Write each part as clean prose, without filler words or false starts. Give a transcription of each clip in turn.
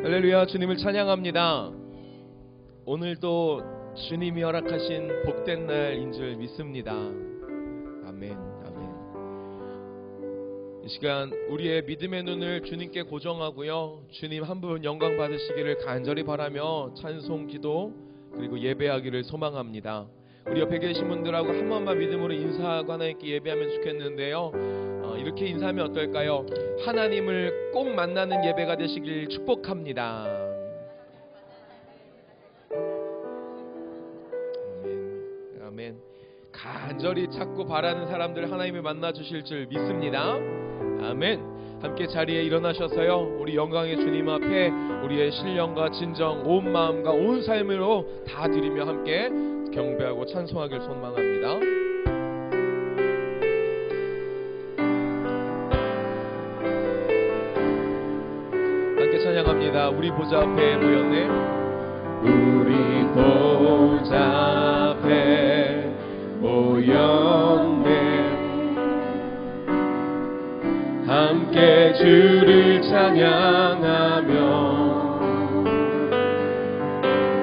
할렐루야. 주님을 찬양합니다. 오늘도 주님이 허락하신 복된 날인 줄 믿습니다. 아멘, 아멘. 이 시간 우리의 믿음의 눈을 주님께 고정하고요, 주님 한 분 영광 받으시기를 간절히 바라며 찬송, 기도 그리고 예배하기를 소망합니다. 우리 옆에 계신 분들하고 한 번만 믿음으로 인사하고 하나님께 예배하면 좋겠는데요, 이렇게 인사하면 어떨까요? 하나님을 꼭 만나는 예배가 되시길 축복합니다. 아멘, 아멘. 간절히 찾고 바라는 사람들 하나님을 만나 주실 줄 믿습니다. 아멘. 함께 자리에 일어나셔서요, 우리 영광의 주님 앞에 우리의 신령과 진정, 온 마음과 온 삶으로 다 드리며 함께 경배하고 찬송하길 소망합니다. 함께 찬양합니다. 우리 보좌 앞에 모였네. 우리 보좌 앞에 모였네. 함께 주를 찬양하며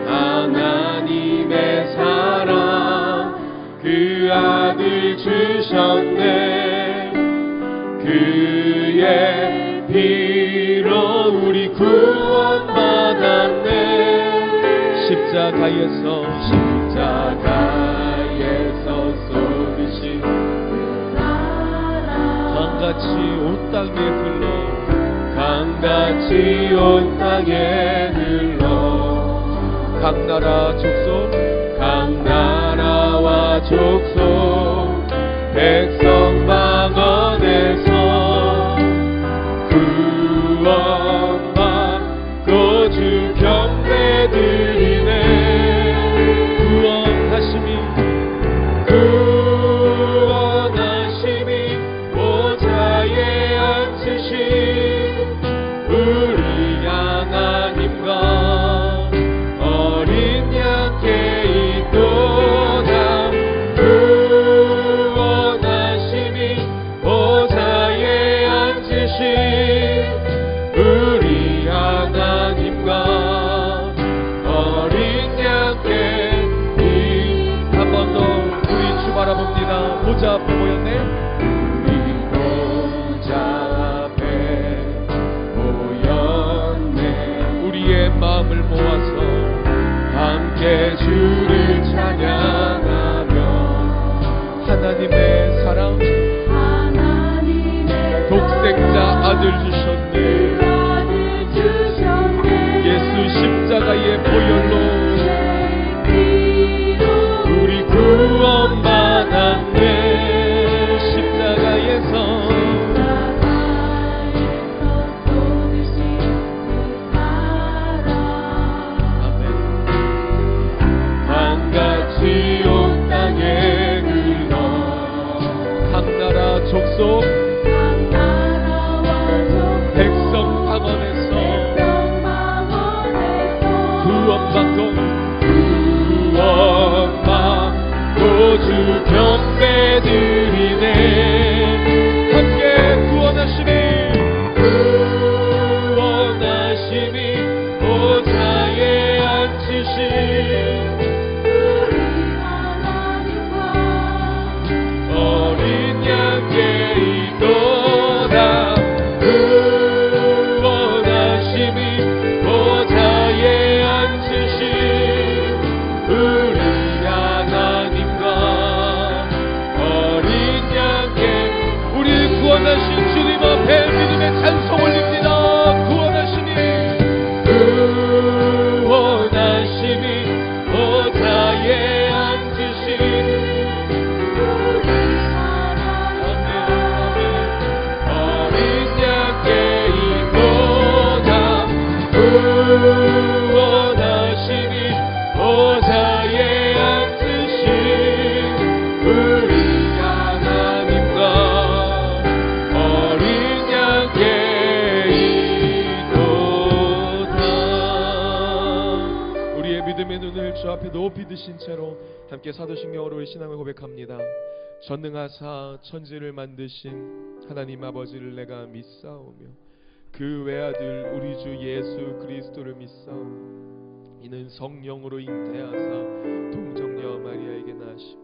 하나님의 사랑 그 아들 주셨네. 그의 피로 우리 구원받았네. 십자가에서 쏟으신 강같이 온 땅에 흘러, 강같이 온 땅에 흘러, 각 나라 족속, 각 나라와 족속 백성 방언에서 구원받고 주 경배 드리네. 구원하심이 보좌에 앉으신 우리 하나님과 어린 양께 있도다. 구원하심이 보좌에 앉으신 우리 하나님과 어린 양께. 한 번 더 우리 주 바라봅니다. 보좌 앞에 모였네. 우리 보좌 앞에 모였네. 우리의 마음을 모아서 함께 주를 찬양하며 하나님의 사랑, 독생자 아들 주셨네. 예수 십자가의 보혈로 우리 구원받았네. 십자가에서 아멘. 강같이 온 땅에 흘러, 각 나라 족속 백성 방언에서 구원받고 주 경배 드리네. 함께 구원하심이 보좌에 앉으신 우리 하나님과 어린 양께 있도다. 구원하심이 보좌에 앉으신 우리 구원하신 주님 앞에 믿음의 찬송 올립니다. 구원하심이 보좌에 앉으신 우리 하나님 어린 양께 있도다. 구원하심이 보좌에 앉으신 우리 믿음의 눈을 주 앞에 높이 드신 채로 함께 사도신경으로 신앙을 고백합니다. 전능하사 천지를 만드신 하나님 아버지를 내가 믿사오며 그 외아들 우리 주 예수 그리스도를 믿사오. 이는 성령으로 잉태하사 동정녀 마리아에게 나시고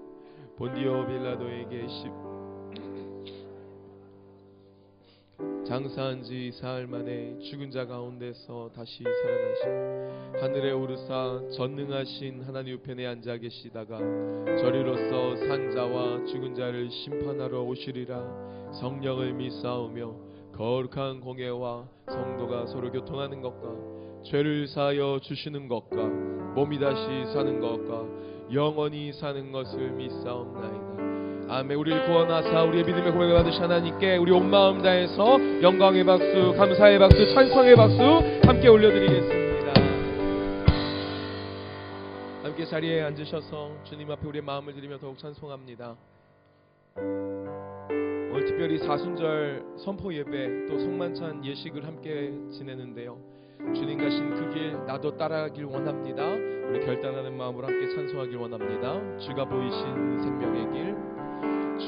본디오 빌라도에게 장사한 지 사흘 만에 죽은 자 가운데서 다시 살아나시고 하늘에 오르사 전능하신 하나님 우편에 앉아 계시다가 저리로서 산자와 죽은 자를 심판하러 오시리라. 성령을 믿사오며 거룩한 공예와 성도가 서로 교통하는 것과 죄를 사하여 주시는 것과 몸이 다시 사는 것과 영원히 사는 것을 믿사옵나이다. 아멘. 우리를 구원하사 우리의 믿음의 고백을 받으신 하나님께 우리 온 마음 다해서 영광의 박수, 감사의 박수, 찬송의 박수 함께 올려드리겠습니다. 함께 자리에 앉으셔서 주님 앞에 우리의 마음을 드리며 더욱 찬송합니다. 오늘 특별히 사순절 선포 예배 또 성만찬 예식을 함께 지내는데요. 주님 가신 그 길 나도 따라가길 원합니다. 우리 결단하는 마음으로 함께 찬송하길 원합니다. 주가 보이신 생명의 길,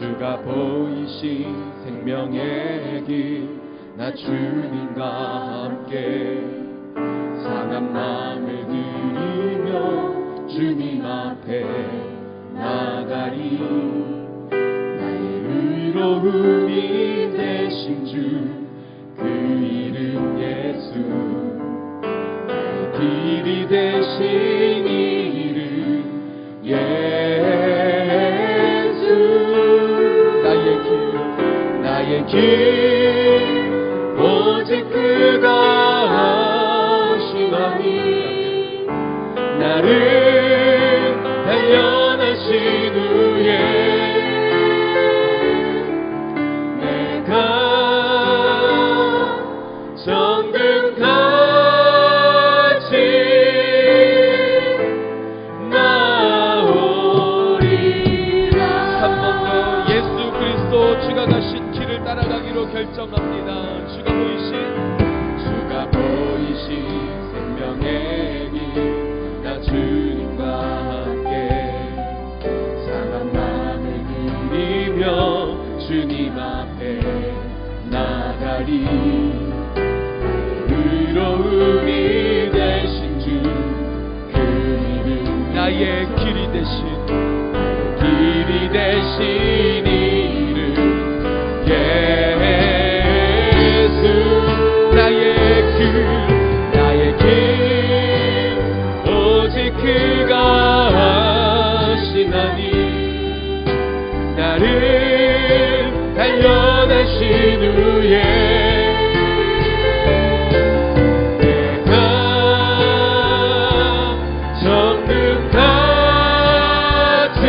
주가 보이신 생명의 길, 나 주님과 함께 상한 마음을 들이며 주님 앞에 나가리. 나의 의로움이 되신 주 그 이름 예수, 나의 길이 되신 이름 예수. 나의 길 오직 그가 하시나니 나를 단련하신 후에 내가 정금같이 나오리라. 한 번 더 예수 그리스도 주가 가신 길을 따라가기로 결정합니다. 주가 보이신 생명의 길, 나 주님과 함께 상한 마음을 드리며 주님 앞에 나가리. 의로움이 되신 주 그 이름 나의 길이 되신 이름 예수. 나의 길 오직 그가 하시나니 나를 단련하신 후에 내가 정금같이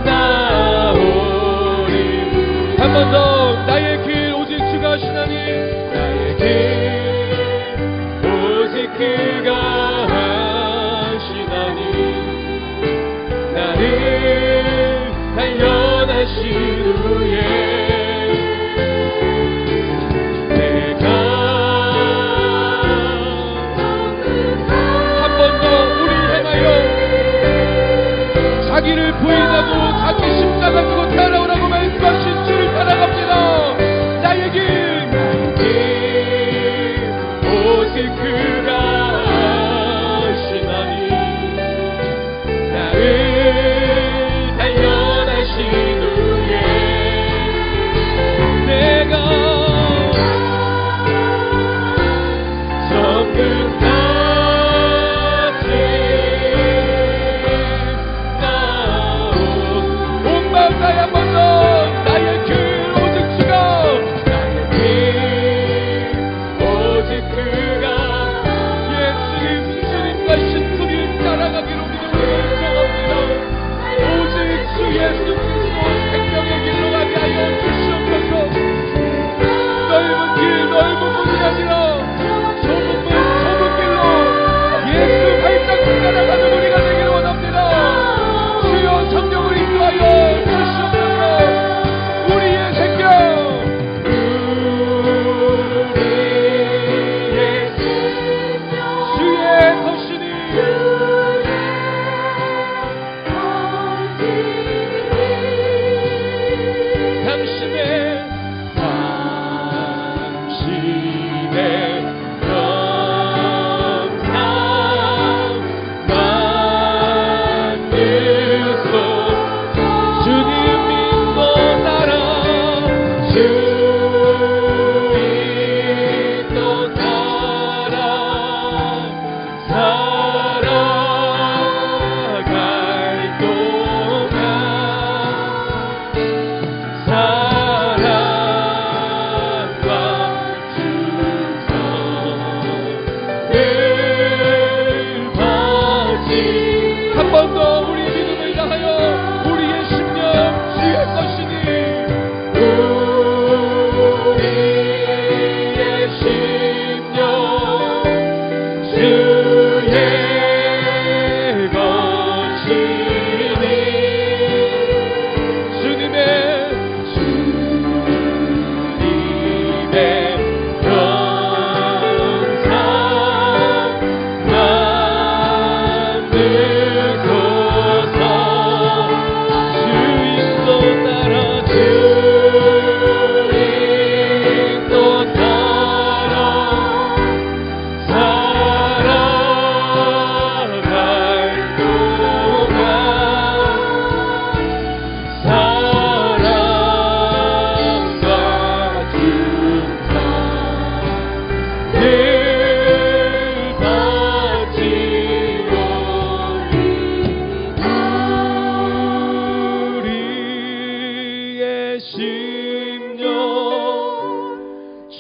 나오리. 한 번 더 나의 길 오직 주가 하시나니 나의 길 오직 그가 하시나니 나를 단련하신 후에 내가 한 번 더 우리 향하여 자기를 부인하고 자기 십자가 지고 따라오라고 말씀하신 주를 따라갑니다. 나의 길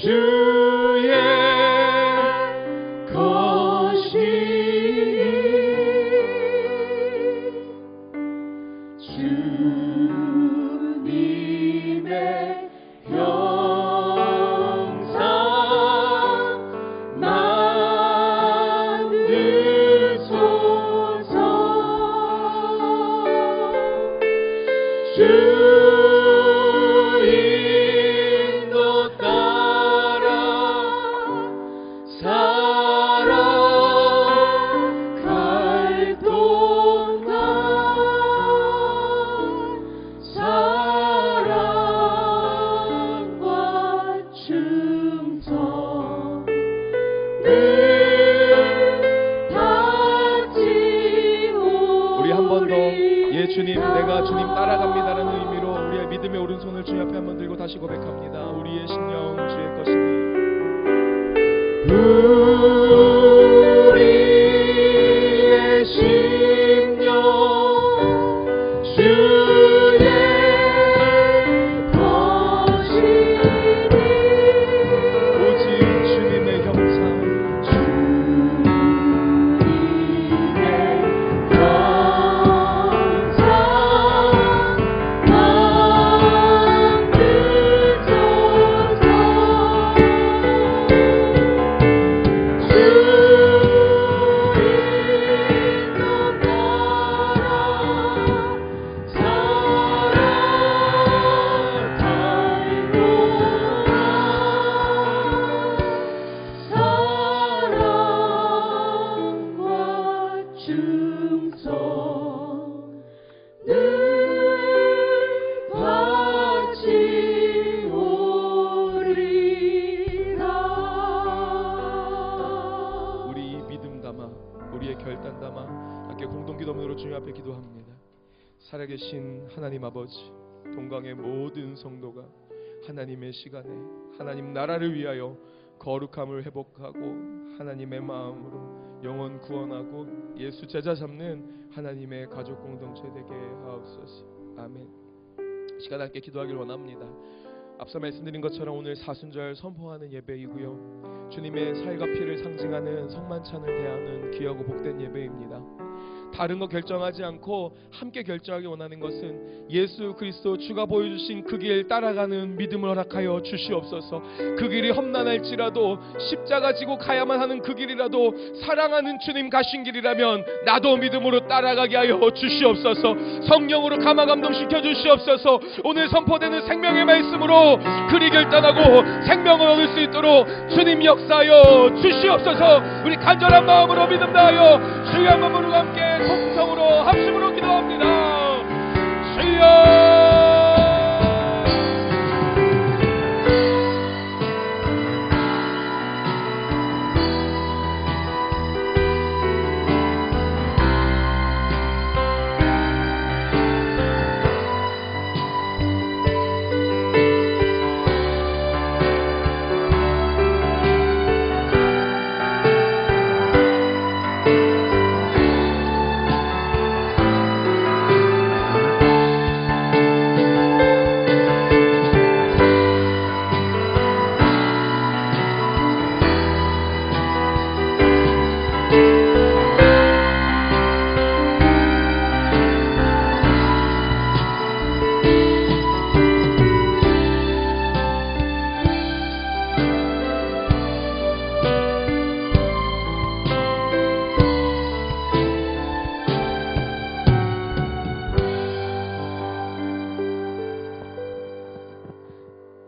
주의 것이니 주님의 형상 만드소서. 주 인도 따라 살아갈 동안 사랑과 충성 늘 받지 우리 한 번 더 예 주님 내가 주님 따라갑니다라는 의미로 우리의 믿음의 오른손을 주님 앞에 한번 들고 다시 고백합니다. 우리의 심령 주의 것이니 우리의 심령 주의 것이니 오직 주님의 형상 주님의 형상 우리의 결단 담아 함께 공동기도문으로 주님 앞에 기도합니다. 살아계신 하나님 아버지, 동강의 모든 성도가 하나님의 시간에 하나님 나라를 위하여 거룩함을 회복하고 하나님의 마음으로 영혼 구원하고 예수 제자 잡는 하나님의 가족 공동체 되게 하옵소서. 아멘. 시간 함께 기도하길 원합니다. 앞서 말씀드린 것처럼 오늘 사순절 선포하는 예배이고요, 주님의 살과 피를 상징하는 성만찬을 대하는 귀하고 복된 예배입니다. 다른 거 결정하지 않고 함께 결정하기 원하는 것은 예수 그리스도 주가 보여주신 그 길 따라가는 믿음을 허락하여 주시옵소서. 그 길이 험난할지라도 십자가 지고 가야만 하는 그 길이라도 사랑하는 주님 가신 길이라면 나도 믿음으로 따라가게 하여 주시옵소서. 성령으로 감화 감동시켜 주시옵소서. 오늘 선포되는 생명의 말씀으로 그리 결단하고 생명을 얻을 수 있도록 주님 역사하여 주시옵소서. 우리 간절한 마음으로 믿음 다하여 주의 한 몸으로 함께 통성으로 합심으로 기도합니다. 주여.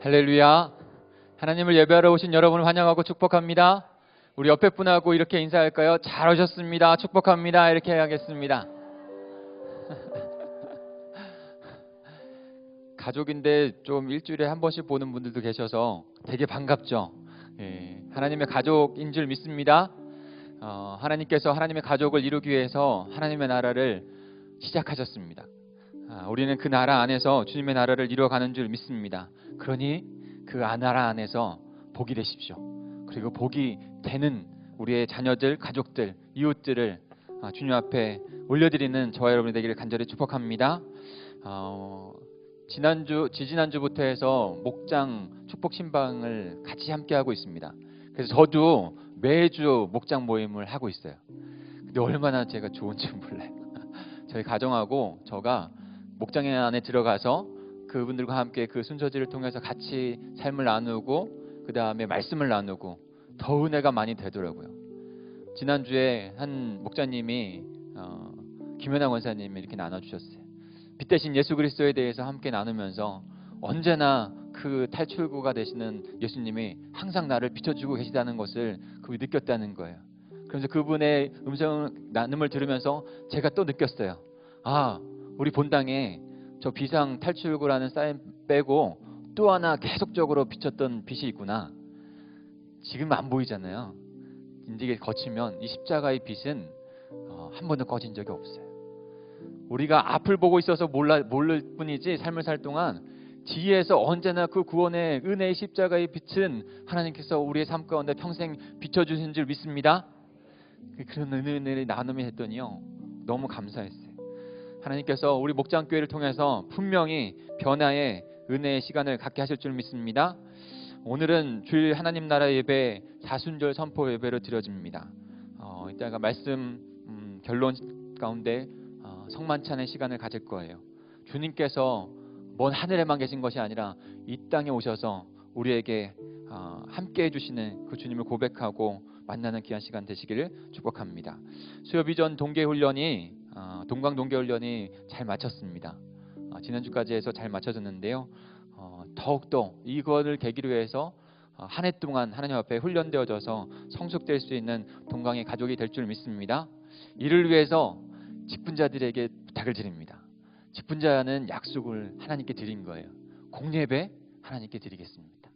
할렐루야. 하나님을 예배하러 오신 여러분을 환영하고 축복합니다. 우리 옆에 분하고 이렇게 인사할까요? 잘 오셨습니다. 축복합니다. 이렇게 해야겠습니다. 가족인데 좀 일주일에 한 번씩 보는 분들도 계셔서 되게 반갑죠. 예, 하나님의 가족인 줄 믿습니다. 하나님께서 하나님의 가족을 이루기 위해서 하나님의 나라를 시작하셨습니다. 우리는 그 나라 안에서 주님의 나라를 이루어가는 줄 믿습니다. 그러니 그 나라 안에서 복이 되십시오. 그리고 복이 되는 우리의 자녀들, 가족들, 이웃들을 주님 앞에 올려드리는 저와 여러분이 되기를 간절히 축복합니다. 지지난주부터 해서 목장 축복 신방을 같이 함께 하고 있습니다. 그래서 저도 매주 목장 모임을 하고 있어요. 근데 얼마나 제가 좋은지 몰라요. 저희 가정하고 저가 목장 안에 들어가서 그분들과 함께 그 순서지를 통해서 같이 삶을 나누고 그 다음에 말씀을 나누고 더 은혜가 많이 되더라고요. 지난주에 한 목자님이 김연아 권사님이 이렇게 나눠주셨어요. 빛 대신 예수 그리스도에 대해서 함께 나누면서 언제나 그 탈출구가 되시는 예수님이 항상 나를 비춰주고 계시다는 것을 그분이 느꼈다는 거예요. 그래서 그분의 음성 나눔을 들으면서 제가 또 느꼈어요. 아, 우리 본당에 저 비상 탈출구라는 사인 빼고 또 하나 계속적으로 비쳤던 빛이 있구나. 지금 안 보이잖아요. 이제 거치면 이 십자가의 빛은 한 번도 꺼진 적이 없어요. 우리가 앞을 보고 있어서 모를 뿐이지 삶을 살 동안 뒤에서 언제나 그 구원의 은혜의 십자가의 빛은 하나님께서 우리의 삶 가운데 평생 비춰주신 줄 믿습니다. 그런 은혜를 나눔이 했더니요, 너무 감사했어요. 하나님께서 우리 목장교회를 통해서 분명히 변화의 은혜의 시간을 갖게 하실 줄 믿습니다. 오늘은 주일 하나님 나라 예배 사순절 선포 예배로 드려집니다. 이따가 말씀 결론 가운데 성만찬의 시간을 가질 거예요. 주님께서 먼 하늘에만 계신 것이 아니라 이 땅에 오셔서 우리에게 함께 해주시는 그 주님을 고백하고 만나는 귀한 시간 되시기를 축복합니다. 수요비전 동계훈련이 동강 동계훈련이 잘 마쳤습니다. 지난주까지 해서 잘 마쳐졌는데요. 더욱더 이거를 계기로 해서 한 해 동안 하나님 앞에 훈련되어져서 성숙될 수 있는 동강의 가족이 될 줄 믿습니다. 이를 위해서 직분자들에게 부탁을 드립니다. 직분자는 약속을 하나님께 드린 거예요. 공예배 하나님께 드리겠습니다.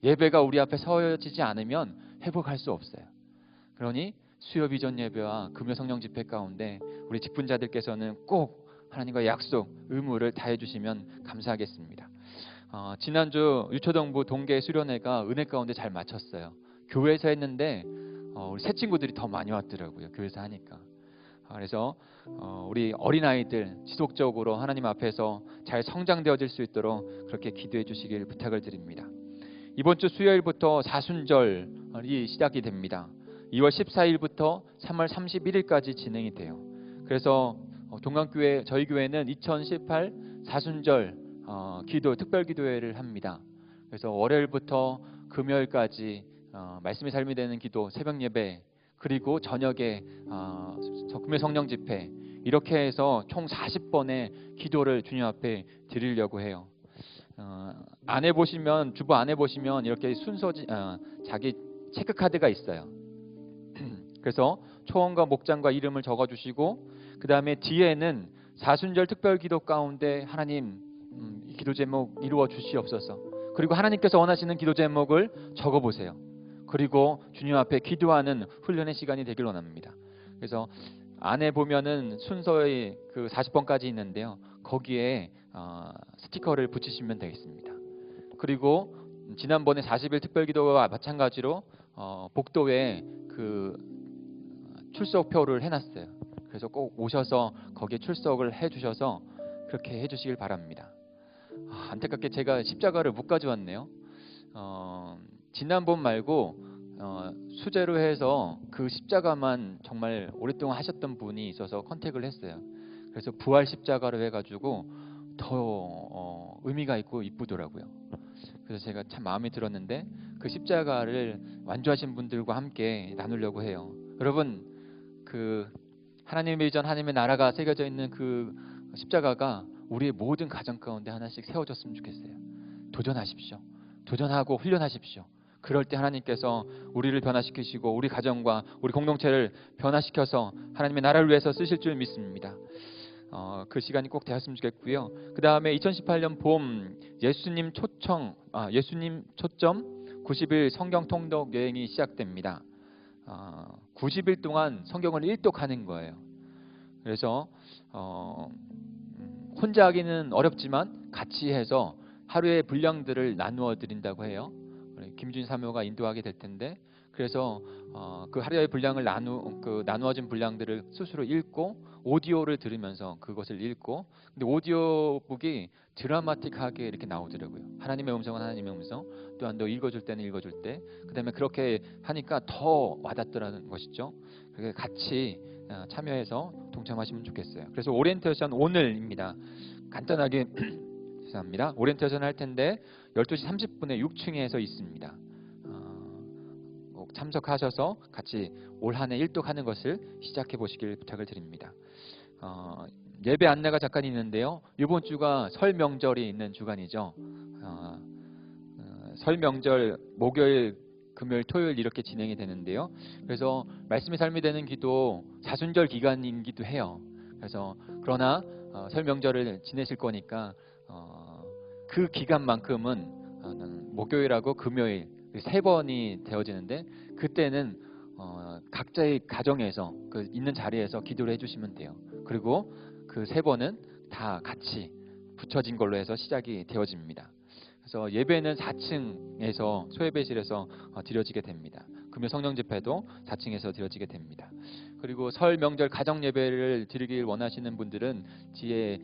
예배가 우리 앞에 서여지지 않으면 회복할 수 없어요. 그러니 수요 비전 예배와 금요 성령 집회 가운데 우리 직분자들께서는 꼭 하나님과의 약속, 의무를 다해 주시면 감사하겠습니다. 지난주 유초동부 동계 수련회가 은혜 가운데 잘 마쳤어요. 교회에서 했는데 우리 새 친구들이 더 많이 왔더라고요. 교회에서 하니까. 그래서 우리 어린아이들 지속적으로 하나님 앞에서 잘 성장되어질 수 있도록 그렇게 기도해 주시길 부탁을 드립니다. 이번 주 수요일부터 사순절이 시작이 됩니다. 2월 14일부터 3월 31일까지 진행이 돼요. 그래서 동강교회 저희 교회는 2018 사순절 기도 특별기도회를 합니다. 그래서 월요일부터 금요일까지 말씀이 삶이 되는 기도 새벽 예배 그리고 저녁에 금요 성령 집회 이렇게 해서 총 40번의 기도를 주님 앞에 드리려고 해요. 안에 보시면 주보 안에 보시면 이렇게 순서지 자기 체크 카드가 있어요. 그래서 초원과 목장과 이름을 적어주시고 그 다음에 뒤에는 사순절 특별기도 가운데 하나님 이 기도 제목 이루어 주시옵소서. 그리고 하나님께서 원하시는 기도 제목을 적어보세요. 그리고 주님 앞에 기도하는 훈련의 시간이 되길 원합니다. 그래서 안에 보면은 순서의 그 40번까지 있는데요. 거기에 스티커를 붙이시면 되겠습니다. 그리고 지난번에 40일 특별기도와 마찬가지로 복도에 그 출석표를 해놨어요. 그래서 꼭 오셔서 거기에 출석을 해주셔서 그렇게 해주시길 바랍니다. 안타깝게 제가 십자가를 못 가져왔네요. 지난번 말고 수제로 해서 그 십자가만 정말 오랫동안 하셨던 분이 있어서 컨택을 했어요. 그래서 부활 십자가로 해가지고 더 의미가 있고 이쁘더라고요. 그래서 제가 참 마음에 들었는데 그 십자가를 완주하신 분들과 함께 나누려고 해요. 여러분 그 하나님의 비전 하나님의 나라가 새겨져 있는 그 십자가가 우리의 모든 가정 가운데 하나씩 세워졌으면 좋겠어요. 도전하십시오. 도전하고 훈련하십시오. 그럴 때 하나님께서 우리를 변화시키시고 우리 가정과 우리 공동체를 변화시켜서 하나님의 나라를 위해서 쓰실 줄 믿습니다. 그 시간이 꼭 되었으면 좋겠고요. 그 다음에 2018년 봄 예수님 초점 90일 성경 통독 여행이 시작됩니다. 90일 동안 성경을 일독하는 거예요. 그래서 혼자 하기는 어렵지만 같이 해서 하루의 분량들을 나누어 드린다고 해요. 김준 사모가 인도하게 될 텐데, 그래서 그 하루의 분량을 나누어진 분량들을 스스로 읽고 오디오를 들으면서 그것을 읽고, 근데 오디오북이 드라마틱하게 이렇게 나오더라고요. 하나님의 음성은 하나님의 음성, 또한 너 읽어줄 때는 읽어줄 때, 그다음에 그렇게 하니까 더 와닿더라는 것이죠. 그래서 같이 참여해서 동참하시면 좋겠어요. 그래서 오리엔테이션 오늘입니다. 간단하게 죄송합니다. 오리엔테이션 할 텐데 12시 30분에 6층에서 있습니다. 꼭 참석하셔서 같이 올 한 해 일독하는 것을 시작해 보시길 부탁을 드립니다. 예배 안내가 잠깐 있는데요. 이번 주가 설 명절이 있는 주간이죠. 설 명절 목요일, 금요일, 토요일 이렇게 진행이 되는데요. 그래서 말씀의 삶이 되는 기도 사순절 기간이기도 해요. 그래서 그러나 설 명절을 지내실 거니까 그 기간만큼은 목요일하고 금요일 3번이 되어지는데, 그때는 각자의 가정에서 그 있는 자리에서 기도를 해주시면 돼요. 그리고 그 3번은 다 같이 붙여진 걸로 해서 시작이 되어집니다. 그래서 예배는 4층에서 소예배실에서 드려지게 됩니다. 금요 성령 집회도 4층에서 드려지게 됩니다. 그리고 설 명절 가정 예배를 드리길 원하시는 분들은 뒤에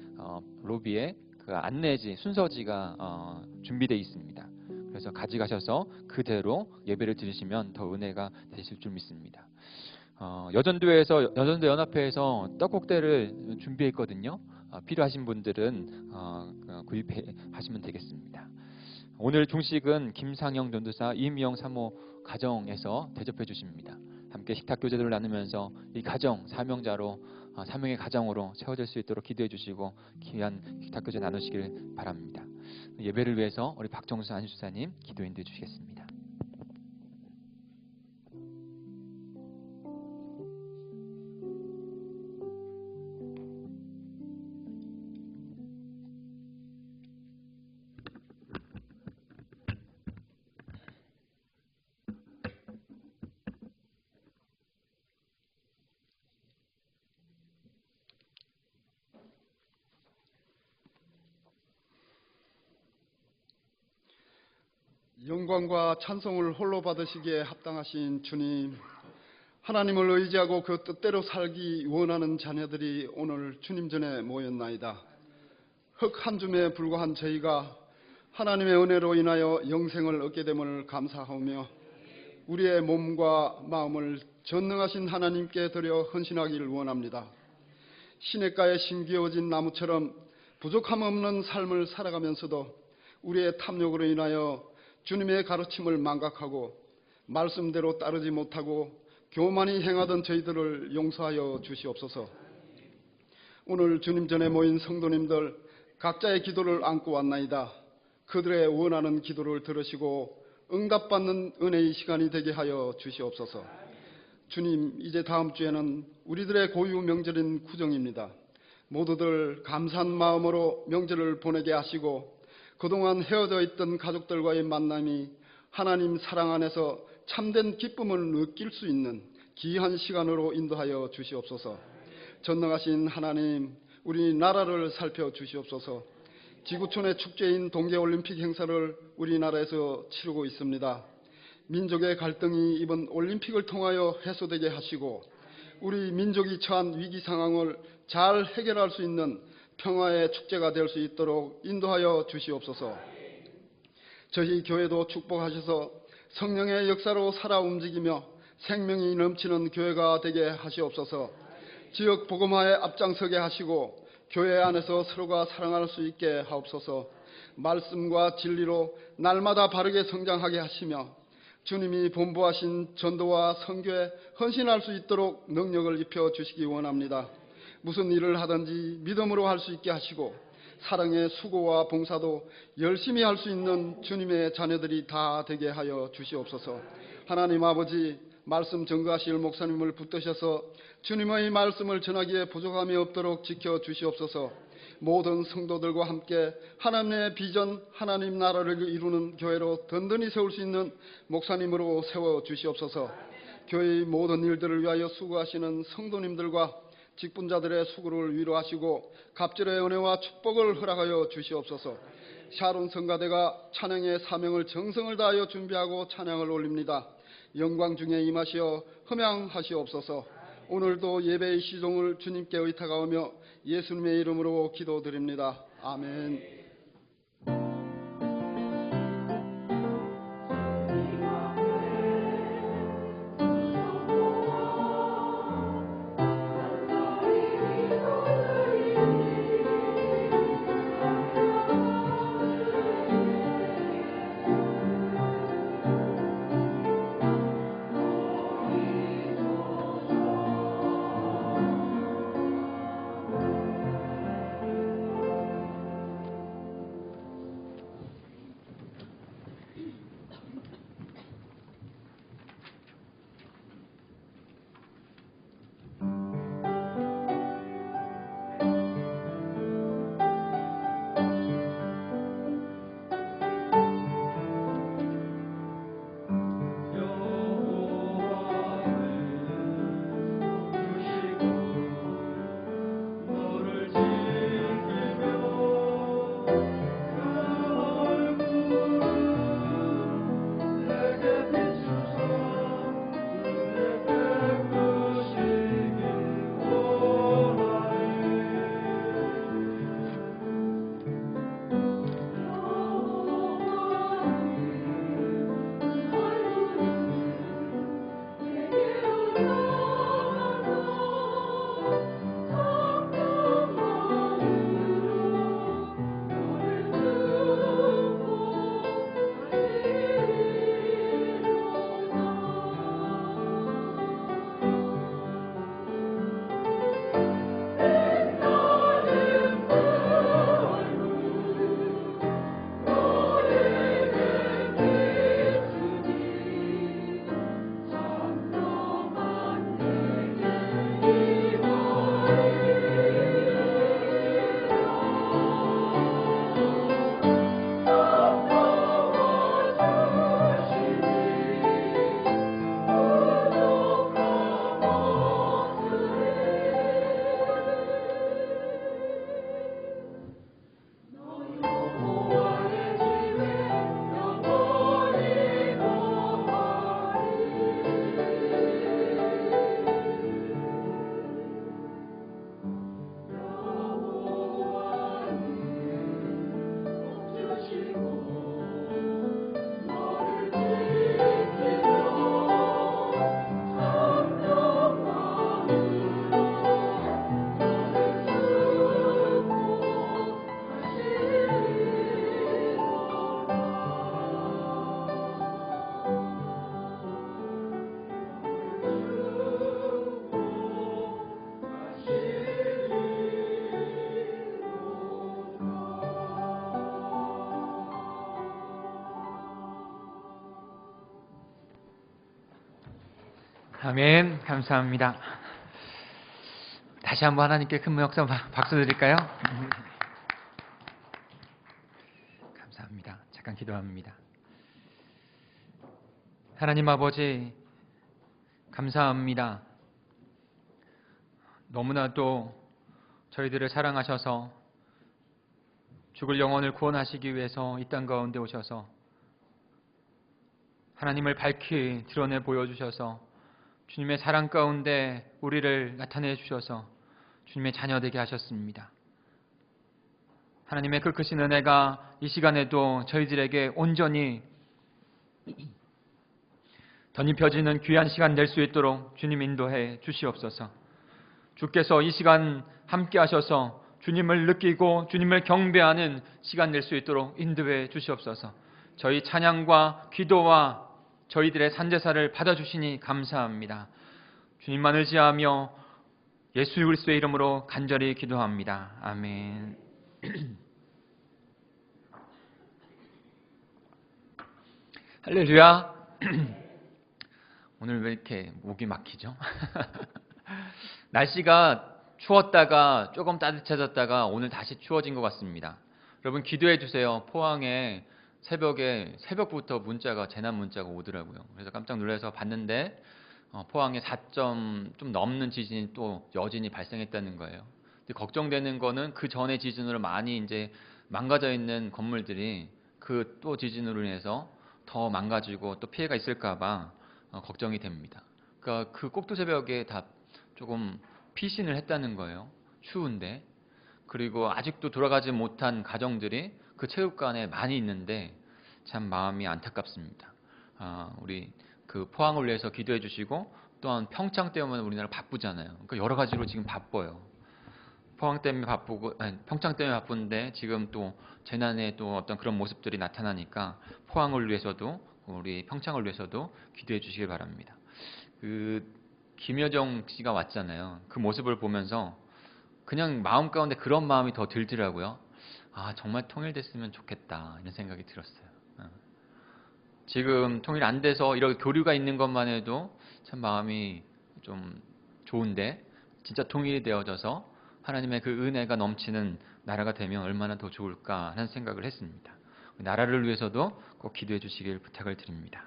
로비에 그 안내지 순서지가 준비되어 있습니다. 그래서 가져가셔서 그대로 예배를 드리시면 더 은혜가 되실 줄 믿습니다. 여전도 연합회에서 떡국대를 준비했거든요. 필요하신 분들은 구입하시면 되겠습니다. 오늘 중식은 김상영 전도사, 이미영 사모 가정에서 대접해 주십니다. 함께 식탁 교제를 나누면서 이 가정 사명자로 사명의 가정으로 세워질 수 있도록 기도해 주시고 귀한 식탁 교제 나누시길 바랍니다. 예배를 위해서 우리 박정수 안수사님 기도 인도해 주시겠습니다. 영광과 찬송을 홀로 받으시기에 합당하신 주님, 하나님을 의지하고 그 뜻대로 살기 원하는 자녀들이 오늘 주님 전에 모였나이다. 흙 한 줌에 불과한 저희가 하나님의 은혜로 인하여 영생을 얻게 됨을 감사하며 우리의 몸과 마음을 전능하신 하나님께 드려 헌신하기를 원합니다. 시냇가에 심기어진 나무처럼 부족함 없는 삶을 살아가면서도 우리의 탐욕으로 인하여 주님의 가르침을 망각하고 말씀대로 따르지 못하고 교만히 행하던 저희들을 용서하여 주시옵소서. 오늘 주님 전에 모인 성도님들 각자의 기도를 안고 왔나이다. 그들의 원하는 기도를 들으시고 응답받는 은혜의 시간이 되게 하여 주시옵소서. 주님, 이제 다음 주에는 우리들의 고유 명절인 구정입니다. 모두들 감사한 마음으로 명절을 보내게 하시고 그동안 헤어져 있던 가족들과의 만남이 하나님 사랑 안에서 참된 기쁨을 느낄 수 있는 귀한 시간으로 인도하여 주시옵소서. 전능하신 하나님, 우리 나라를 살펴주시옵소서. 지구촌의 축제인 동계올림픽 행사를 우리나라에서 치르고 있습니다. 민족의 갈등이 이번 올림픽을 통하여 해소되게 하시고 우리 민족이 처한 위기 상황을 잘 해결할 수 있는 평화의 축제가 될 수 있도록 인도하여 주시옵소서. 저희 교회도 축복하셔서 성령의 역사로 살아 움직이며 생명이 넘치는 교회가 되게 하시옵소서. 지역 복음화에 앞장서게 하시고 교회 안에서 서로가 사랑할 수 있게 하옵소서. 말씀과 진리로 날마다 바르게 성장하게 하시며 주님이 본부하신 전도와 선교에 헌신할 수 있도록 능력을 입혀 주시기 원합니다. 무슨 일을 하든지 믿음으로 할 수 있게 하시고 사랑의 수고와 봉사도 열심히 할 수 있는 주님의 자녀들이 다 되게 하여 주시옵소서. 하나님 아버지, 말씀 전가하실 목사님을 붙드셔서 주님의 말씀을 전하기에 부족함이 없도록 지켜 주시옵소서. 모든 성도들과 함께 하나님의 비전, 하나님 나라를 이루는 교회로 든든히 세울 수 있는 목사님으로 세워 주시옵소서. 교회의 모든 일들을 위하여 수고하시는 성도님들과 직분자들의 수고를 위로하시고 갑절의 은혜와 축복을 허락하여 주시옵소서. 샤론 성가대가 찬양의 사명을 정성을 다하여 준비하고 찬양을 올립니다. 영광 중에 임하시어 흠양하시옵소서. 오늘도 예배의 시종을 주님께 의탁하오며 예수님의 이름으로 기도드립니다. 아멘. 아멘. 감사합니다. 다시 한번 하나님께 큰 역사 박수 드릴까요? 감사합니다. 잠깐 기도합니다. 하나님 아버지, 감사합니다. 너무나도 저희들을 사랑하셔서 죽을 영혼을 구원하시기 위해서 이 땅 가운데 오셔서 하나님을 밝히 드러내 보여주셔서 주님의 사랑 가운데 우리를 나타내 주셔서 주님의 자녀 되게 하셨습니다. 하나님의 그 크신 은혜가 이 시간에도 저희들에게 온전히 덧입혀지는 귀한 시간 될 수 있도록 주님 인도해 주시옵소서. 주께서 이 시간 함께 하셔서 주님을 느끼고 주님을 경배하는 시간 될 수 있도록 인도해 주시옵소서. 저희 찬양과 기도와 저희들의 산제사를 받아주시니 감사합니다. 주님만 의지하며 예수 그리스도의 이름으로 간절히 기도합니다. 아멘. 할렐루야. 오늘 왜 이렇게 목이 막히죠? 날씨가 추웠다가 조금 따뜻해졌다가 오늘 다시 추워진 것 같습니다. 여러분 기도해 주세요. 포항에 새벽부터 재난 문자가 오더라고요. 그래서 깜짝 놀라서 봤는데 포항에 4점 좀 넘는 지진이 또 여진이 발생했다는 거예요. 근데 걱정되는 거는 그 전에 지진으로 많이 이제 망가져 있는 건물들이 그 또 지진으로 인해서 더 망가지고 또 피해가 있을까봐 걱정이 됩니다. 그러니까 그 꼭두새벽에 다 조금 피신을 했다는 거예요. 추운데. 그리고 아직도 돌아가지 못한 가정들이 그 체육관에 많이 있는데 참 마음이 안타깝습니다. 우리 그 포항을 위해서 기도해 주시고, 또한 평창 때문에 우리나라 바쁘잖아요. 그러니까 여러 가지로 지금 바빠요. 포항 때문에 바쁘고, 평창 때문에 바쁜데 지금 또 재난의 또 어떤 그런 모습들이 나타나니까 포항을 위해서도, 우리 평창을 위해서도 기도해 주시길 바랍니다. 그 김여정 씨가 왔잖아요. 그 모습을 보면서 그냥 마음 가운데 그런 마음이 더 들더라고요. 정말 통일됐으면 좋겠다, 이런 생각이 들었어요. 지금 통일 안 돼서 이렇게 교류가 있는 것만 해도 참 마음이 좀 좋은데, 진짜 통일이 되어져서 하나님의 그 은혜가 넘치는 나라가 되면 얼마나 더 좋을까 하는 생각을 했습니다. 나라를 위해서도 꼭 기도해 주시길 부탁을 드립니다.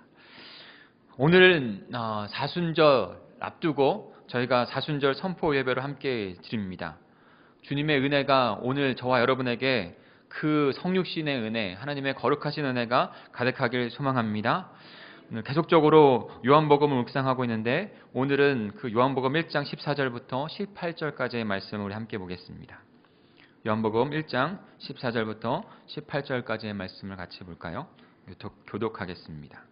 오늘은 사순절 앞두고 저희가 사순절 선포 예배를 함께 드립니다. 주님의 은혜가 오늘 저와 여러분에게 그 성육신의 은혜, 하나님의 거룩하신 은혜가 가득하길 소망합니다. 오늘 계속적으로 요한복음을 묵상하고 있는데, 오늘은 그 요한복음 1장 14절부터 18절까지의 말씀을 우리 함께 보겠습니다. 요한복음 1장 14절부터 18절까지의 말씀을 같이 볼까요? 교독하겠습니다.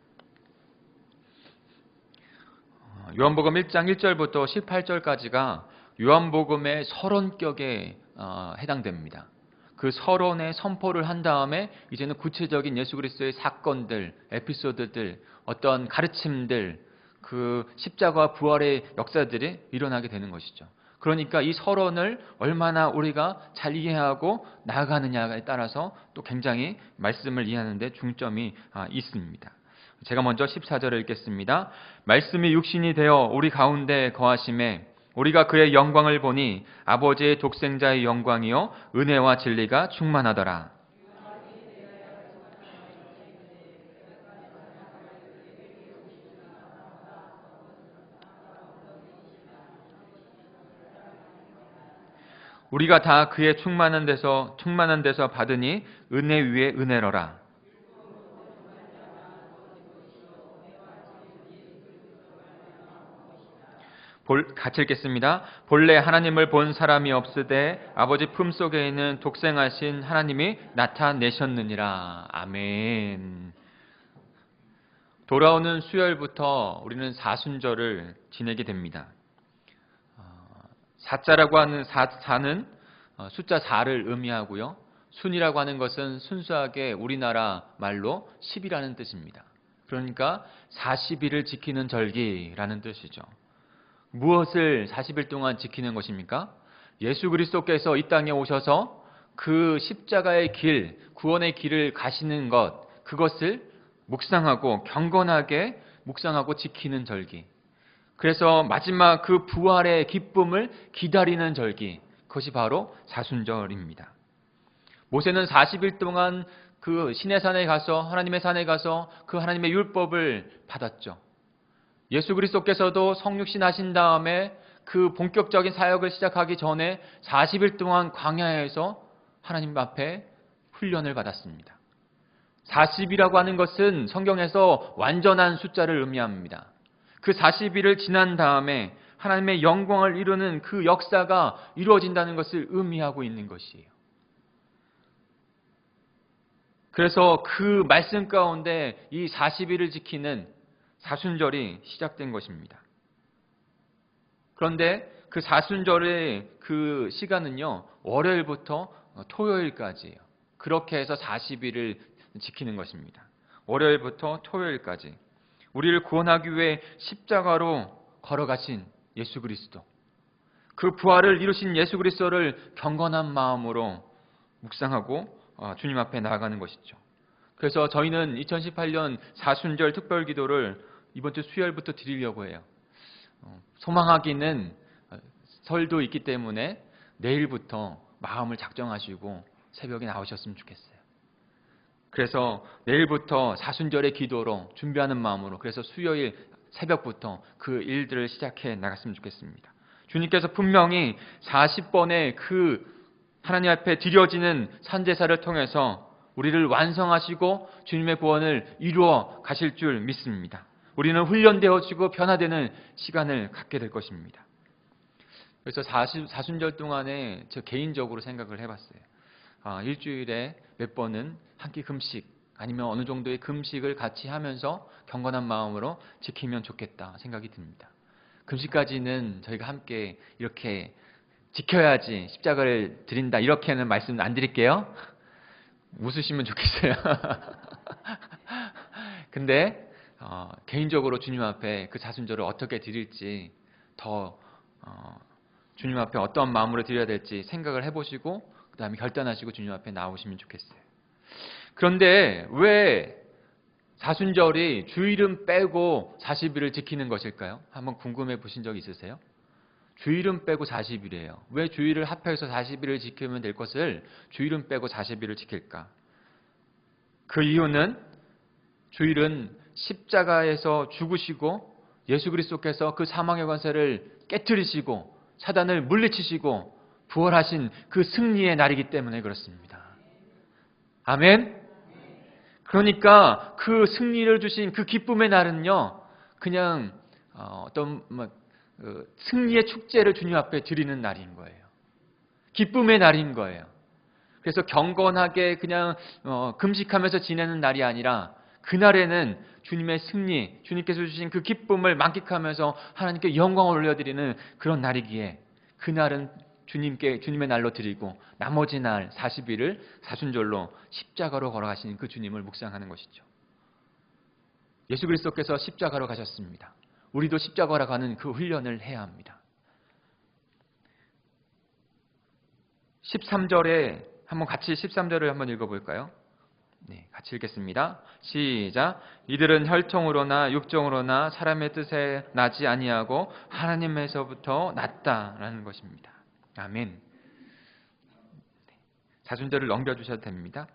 요한복음 1장 1절부터 18절까지가 요한복음의 서론격에 해당됩니다. 그 서론의 선포를 한 다음에 이제는 구체적인 예수 그리스도의 사건들, 에피소드들, 어떤 가르침들, 그 십자가 부활의 역사들이 일어나게 되는 것이죠. 그러니까 이 서론을 얼마나 우리가 잘 이해하고 나아가느냐에 따라서 또 굉장히 말씀을 이해하는 데 중점이 있습니다. 제가 먼저 14절을 읽겠습니다. 말씀이 육신이 되어 우리 가운데 거하심에 우리가 그의 영광을 보니 아버지의 독생자의 영광이요 은혜와 진리가 충만하더라. 우리가 다 그의 충만한 데서 받으니 은혜 위에 은혜로라. 같이 읽겠습니다. 본래 하나님을 본 사람이 없으되 아버지 품속에 있는 독생하신 하나님이 나타내셨느니라. 아멘. 돌아오는 수요일부터 우리는 사순절을 지내게 됩니다. 사자라고 하는 사는 숫자 4를 의미하고요. 순이라고 하는 것은 순수하게 우리나라 말로 10이라는 뜻입니다. 그러니까 40일을 지키는 절기라는 뜻이죠. 무엇을 40일 동안 지키는 것입니까? 예수 그리스도께서 이 땅에 오셔서 그 십자가의 길, 구원의 길을 가시는 것, 그것을 묵상하고 경건하게 묵상하고 지키는 절기. 그래서 마지막 그 부활의 기쁨을 기다리는 절기, 그것이 바로 사순절입니다. 모세는 40일 동안 그 시내산에 가서, 하나님의 산에 가서 그 하나님의 율법을 받았죠. 예수 그리스도께서도 성육신 하신 다음에 그 본격적인 사역을 시작하기 전에 40일 동안 광야에서 하나님 앞에 훈련을 받았습니다. 40이라고 하는 것은 성경에서 완전한 숫자를 의미합니다. 그 40일을 지난 다음에 하나님의 영광을 이루는 그 역사가 이루어진다는 것을 의미하고 있는 것이에요. 그래서 그 말씀 가운데 이 40일을 지키는 사순절이 시작된 것입니다. 그런데 그 사순절의 그 시간은요, 월요일부터 토요일까지예요. 그렇게 해서 40일을 지키는 것입니다. 월요일부터 토요일까지. 우리를 구원하기 위해 십자가로 걸어가신 예수 그리스도, 그 부활을 이루신 예수 그리스도를 경건한 마음으로 묵상하고 주님 앞에 나아가는 것이죠. 그래서 저희는 2018년 사순절 특별기도를 이번 주 수요일부터 드리려고 해요. 소망하기는 설도 있기 때문에 내일부터 마음을 작정하시고 새벽에 나오셨으면 좋겠어요. 그래서 내일부터 사순절의 기도로 준비하는 마음으로, 그래서 수요일 새벽부터 그 일들을 시작해 나갔으면 좋겠습니다. 주님께서 분명히 40번의 그 하나님 앞에 드려지는 산제사를 통해서 우리를 완성하시고 주님의 구원을 이루어 가실 줄 믿습니다. 우리는 훈련되어지고 변화되는 시간을 갖게 될 것입니다. 그래서 사순절 동안에 저 개인적으로 생각을 해봤어요. 일주일에 몇 번은 한 끼 금식 아니면 어느 정도의 금식을 같이 하면서 경건한 마음으로 지키면 좋겠다 생각이 듭니다. 금식까지는 저희가 함께 이렇게 지켜야지 십자가를 드린다 이렇게는 말씀 안 드릴게요. 웃으시면 좋겠어요. 근데 개인적으로 주님 앞에 그 사순절을 어떻게 드릴지 더 주님 앞에 어떤 마음으로 드려야 될지 생각을 해보시고 그 다음에 결단하시고 주님 앞에 나오시면 좋겠어요. 그런데 왜 사순절이 주일은 빼고 40일을 지키는 것일까요? 한번 궁금해 보신 적 있으세요? 주일은 빼고 40일이에요. 왜 주일을 합해서 40일을 지키면 될 것을 주일은 빼고 40일을 지킬까? 그 이유는 주일은 십자가에서 죽으시고 예수 그리스도께서 그 사망의 권세를 깨뜨리시고 사단을 물리치시고 부활하신 그 승리의 날이기 때문에 그렇습니다. 아멘. 그러니까 그 승리를 주신 그 기쁨의 날은요, 그냥 어떤 승리의 축제를 주님 앞에 드리는 날인 거예요. 기쁨의 날인 거예요. 그래서 경건하게 그냥 금식하면서 지내는 날이 아니라 그날에는 주님의 승리, 주님께서 주신 그 기쁨을 만끽하면서 하나님께 영광을 올려드리는 그런 날이기에 그날은 주님의 날로 드리고 나머지 날 40일을 사순절로 십자가로 걸어가시는 그 주님을 묵상하는 것이죠. 예수 그리스도께서 십자가로 가셨습니다. 우리도 십자가로 가는 그 훈련을 해야 합니다. 13절에 한번 같이 13절을 한번 읽어볼까요? 네, 같이 읽겠습니다. 시작. 이들은 혈통으로나 육정으로나 사람의 뜻에 나지 아니하고 하나님에서부터 났다라는 것입니다. 아멘. 사순절을 넘겨주셔도 됩니다.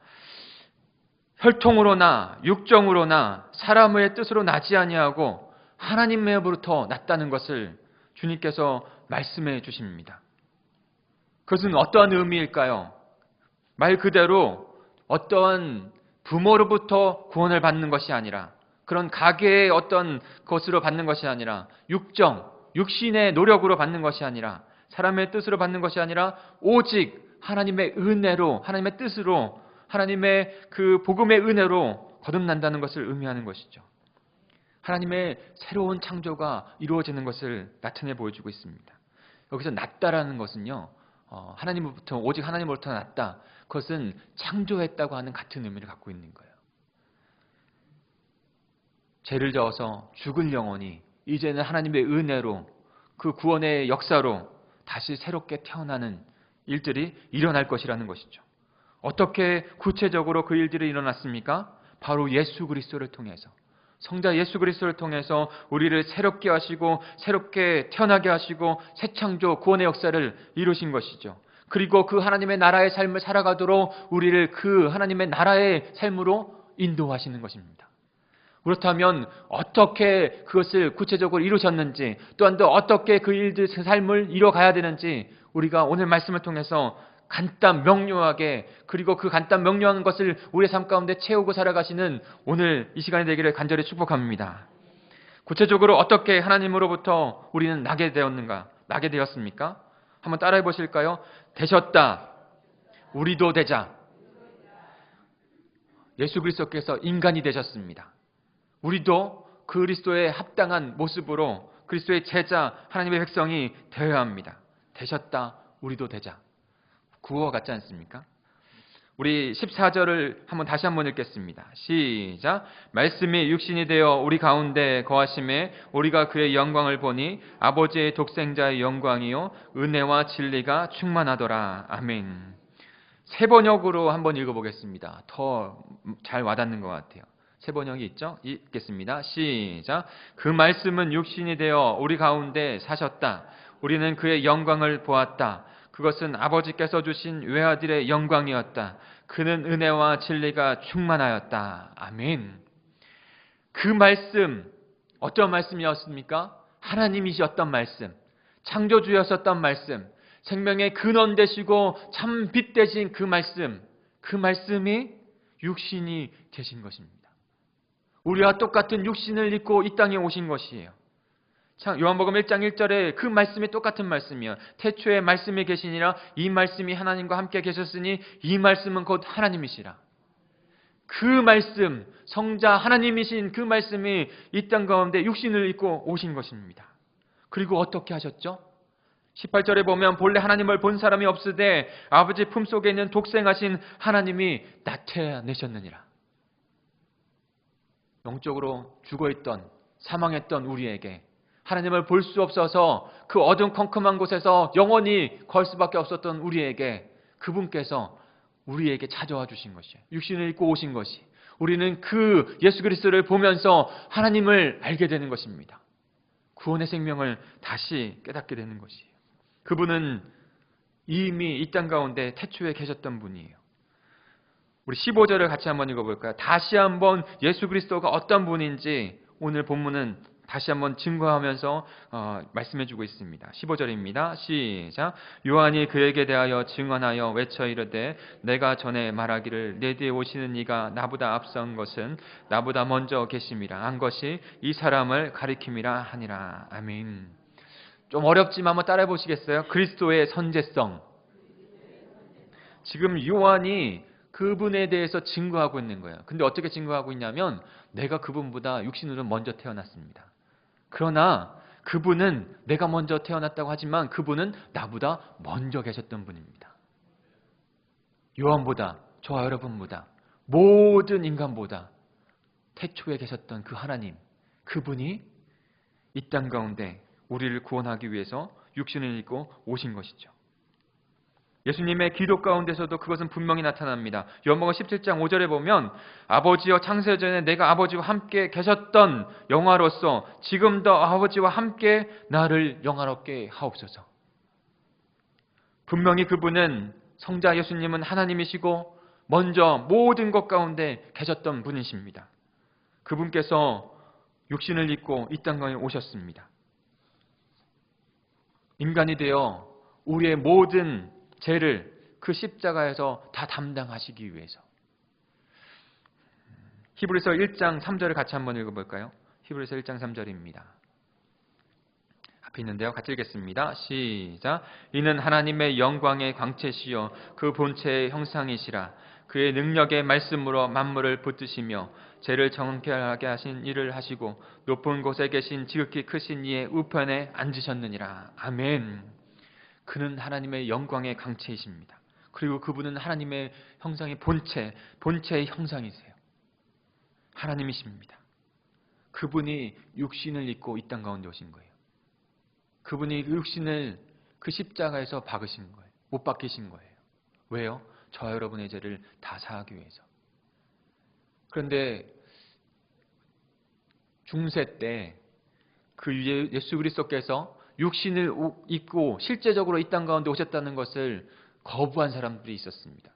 혈통으로나 육정으로나 사람의 뜻으로 나지 아니하고 하나님으로부터 났다는 것을 주님께서 말씀해 주십니다. 그것은 어떠한 의미일까요? 말 그대로 어떠한 부모로부터 구원을 받는 것이 아니라 그런 가계의 어떤 것으로 받는 것이 아니라 육신의 노력으로 받는 것이 아니라 사람의 뜻으로 받는 것이 아니라 오직 하나님의 은혜로, 하나님의 뜻으로, 하나님의 그 복음의 은혜로 거듭난다는 것을 의미하는 것이죠. 하나님의 새로운 창조가 이루어지는 것을 나타내 보여주고 있습니다. 여기서 낫다라는 것은요, 하나님으로부터, 오직 하나님으로부터 낫다. 그것은 창조했다고 하는 같은 의미를 갖고 있는 거예요. 죄를 저어서 죽은 영혼이 이제는 하나님의 은혜로 그 구원의 역사로 다시 새롭게 태어나는 일들이 일어날 것이라는 것이죠. 어떻게 구체적으로 그 일들이 일어났습니까? 바로 예수 그리스도를 통해서, 성자 예수 그리스도를 통해서 우리를 새롭게 하시고 새롭게 태어나게 하시고 새 창조 구원의 역사를 이루신 것이죠. 그리고 그 하나님의 나라의 삶을 살아가도록 우리를 그 하나님의 나라의 삶으로 인도하시는 것입니다. 그렇다면 어떻게 그것을 구체적으로 이루셨는지, 또한 또 어떻게 그 일들, 그 삶을 이뤄가야 되는지 우리가 오늘 말씀을 통해서 간단 명료하게, 그리고 그 간단 명료한 것을 우리의 삶 가운데 채우고 살아가시는 오늘 이 시간이 되기를 간절히 축복합니다. 구체적으로 어떻게 하나님으로부터 우리는 나게 되었습니까? 한번 따라해 보실까요? 되셨다. 우리도 되자. 예수 그리스도께서 인간이 되셨습니다. 우리도 그리스도의 합당한 모습으로 그리스도의 제자, 하나님의 백성이 되어야 합니다. 되셨다. 우리도 되자. 구호와 같지 않습니까? 우리 14절을 다시 한번 읽겠습니다. 시작. 말씀이 육신이 되어 우리 가운데 거하심에 우리가 그의 영광을 보니 아버지의 독생자의 영광이요 은혜와 진리가 충만하더라. 아멘. 세 번역으로 한번 읽어보겠습니다. 더 잘 와닿는 것 같아요. 세 번역이 있죠? 읽겠습니다. 시작. 그 말씀은 육신이 되어 우리 가운데 사셨다. 우리는 그의 영광을 보았다. 그것은 아버지께서 주신 외아들의 영광이었다. 그는 은혜와 진리가 충만하였다. 아멘. 그 말씀, 어떤 말씀이었습니까? 하나님이셨던 말씀, 창조주였었던 말씀, 생명의 근원 되시고 참 빛 되신 그 말씀이 육신이 되신 것입니다. 우리와 똑같은 육신을 입고 이 땅에 오신 것이에요. 요한복음 1장 1절에 그 말씀이 똑같은 말씀이요. 태초에 말씀이 계시니라 이 말씀이 하나님과 함께 계셨으니 이 말씀은 곧 하나님이시라. 그 말씀, 성자 하나님이신 그 말씀이 이 땅 가운데 육신을 입고 오신 것입니다. 그리고 어떻게 하셨죠? 18절에 보면 본래 하나님을 본 사람이 없으되 아버지 품속에 있는 독생하신 하나님이 나타내셨느니라. 영적으로 죽어있던 사망했던 우리에게 하나님을 볼 수 없어서 그 어둠컴컴한 곳에서 영원히 걸 수밖에 없었던 우리에게 그분께서 우리에게 찾아와 주신 것이에요. 육신을 입고 오신 것이. 우리는 그 예수 그리스도를 보면서 하나님을 알게 되는 것입니다. 구원의 생명을 다시 깨닫게 되는 것이에요. 그분은 이미 이 땅 가운데 태초에 계셨던 분이에요. 우리 15절을 같이 한번 읽어볼까요? 다시 한번 예수 그리스도가 어떤 분인지 오늘 본문은 다시 한번 증거하면서 말씀해주고 있습니다. 15절입니다. 시작. 요한이 그에게 대하여 증언하여 외쳐 이르되 내가 전에 말하기를 내 뒤에 오시는 이가 나보다 앞선 것은 나보다 먼저 계심이라 한 것이 이 사람을 가리킴이라 하니라. 아멘. 좀 어렵지만 한번 따라해 보시겠어요? 그리스도의 선제성. 지금 요한이 그분에 대해서 증거하고 있는 거예요. 근데 어떻게 증거하고 있냐면 내가 그분보다 육신으로 먼저 태어났습니다. 그러나 그분은 내가 먼저 태어났다고 하지만 그분은 나보다 먼저 계셨던 분입니다. 요한보다, 저와 여러분보다, 모든 인간보다 태초에 계셨던 그 하나님, 그분이 이 땅 가운데 우리를 구원하기 위해서 육신을 입고 오신 것이죠. 예수님의 기도 가운데서도 그것은 분명히 나타납니다. 요한복음 17장 5절에 보면 아버지여 창세 전에 내가 아버지와 함께 계셨던 영화로서 지금도 아버지와 함께 나를 영화롭게 하옵소서. 분명히 그분은 성자 예수님은 하나님이시고 먼저 모든 것 가운데 계셨던 분이십니다. 그분께서 육신을 입고 이 땅에 오셨습니다. 인간이 되어 우리의 모든 죄를 그 십자가에서 다 담당하시기 위해서. 히브리서 1장 3절을 같이 한번 읽어볼까요? 히브리서 1장 3절입니다. 앞에 있는데요. 같이 읽겠습니다. 시작. 이는 하나님의 영광의 광채시요 그 본체의 형상이시라. 그의 능력의 말씀으로 만물을 붙드시며 죄를 정결하게 하신 일을 하시고 높은 곳에 계신 지극히 크신 이의 우편에 앉으셨느니라. 아멘. 그는 하나님의 영광의 강체이십니다. 그리고 그분은 하나님의 형상의 본체의 형상이세요. 하나님이십니다. 그분이 육신을 입고 이 땅 가운데 오신 거예요. 그분이 그 육신을 그 십자가에서 박으신 거예요. 못 박히신 거예요. 왜요? 저와 여러분의 죄를 다 사하기 위해서. 그런데 중세 때 그 예수 그리스도께서 육신을 입고 실제적으로 이 땅 가운데 오셨다는 것을 거부한 사람들이 있었습니다.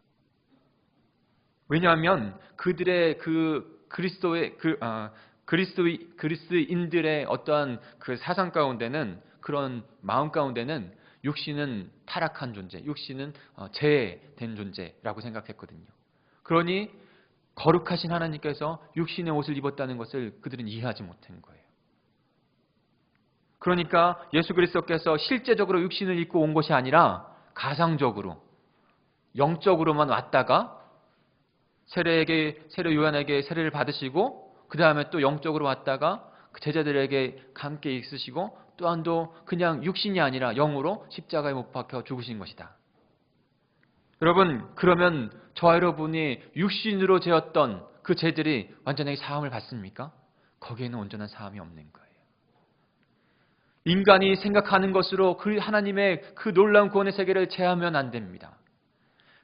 왜냐하면 그들의 그 그리스도인들의 어떠한 그 사상 가운데는 그런 마음 가운데는 육신은 타락한 존재, 육신은 죄된 존재라고 생각했거든요. 그러니 거룩하신 하나님께서 육신의 옷을 입었다는 것을 그들은 이해하지 못한 거예요. 그러니까 예수 그리스도께서 실제적으로 육신을 입고 온 것이 아니라 가상적으로 영적으로만 왔다가 세례 요한에게 세례를 받으시고 그 다음에 또 영적으로 왔다가 그 제자들에게 함께 있으시고 또한도 그냥 육신이 아니라 영으로 십자가에 못 박혀 죽으신 것이다. 여러분, 그러면 저와 여러분이 육신으로 되었던 그 죄들이 완전하게 사함을 받습니까? 거기에는 온전한 사함이 없는 거예요. 인간이 생각하는 것으로 그 하나님의 그 놀라운 구원의 세계를 제하면 안 됩니다.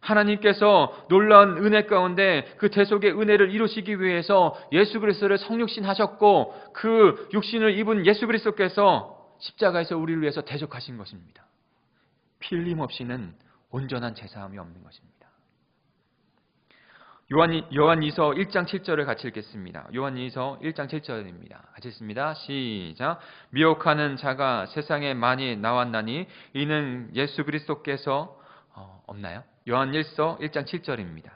하나님께서 놀라운 은혜 가운데 그 대속의 은혜를 이루시기 위해서 예수 그리스도를 성육신 하셨고 그 육신을 입은 예수 그리스도께서 십자가에서 우리를 위해서 대속하신 것입니다. 피 흘림 없이는 온전한 제사함이 없는 것입니다. 요한이서 1장 7절을 같이 읽겠습니다. 요한이서 1장 7절입니다. 같이 읽습니다. 시작. 미혹하는 자가 세상에 많이 나왔나니 이는 예수 그리스도께서 없나요? 요한일서 1장 7절입니다.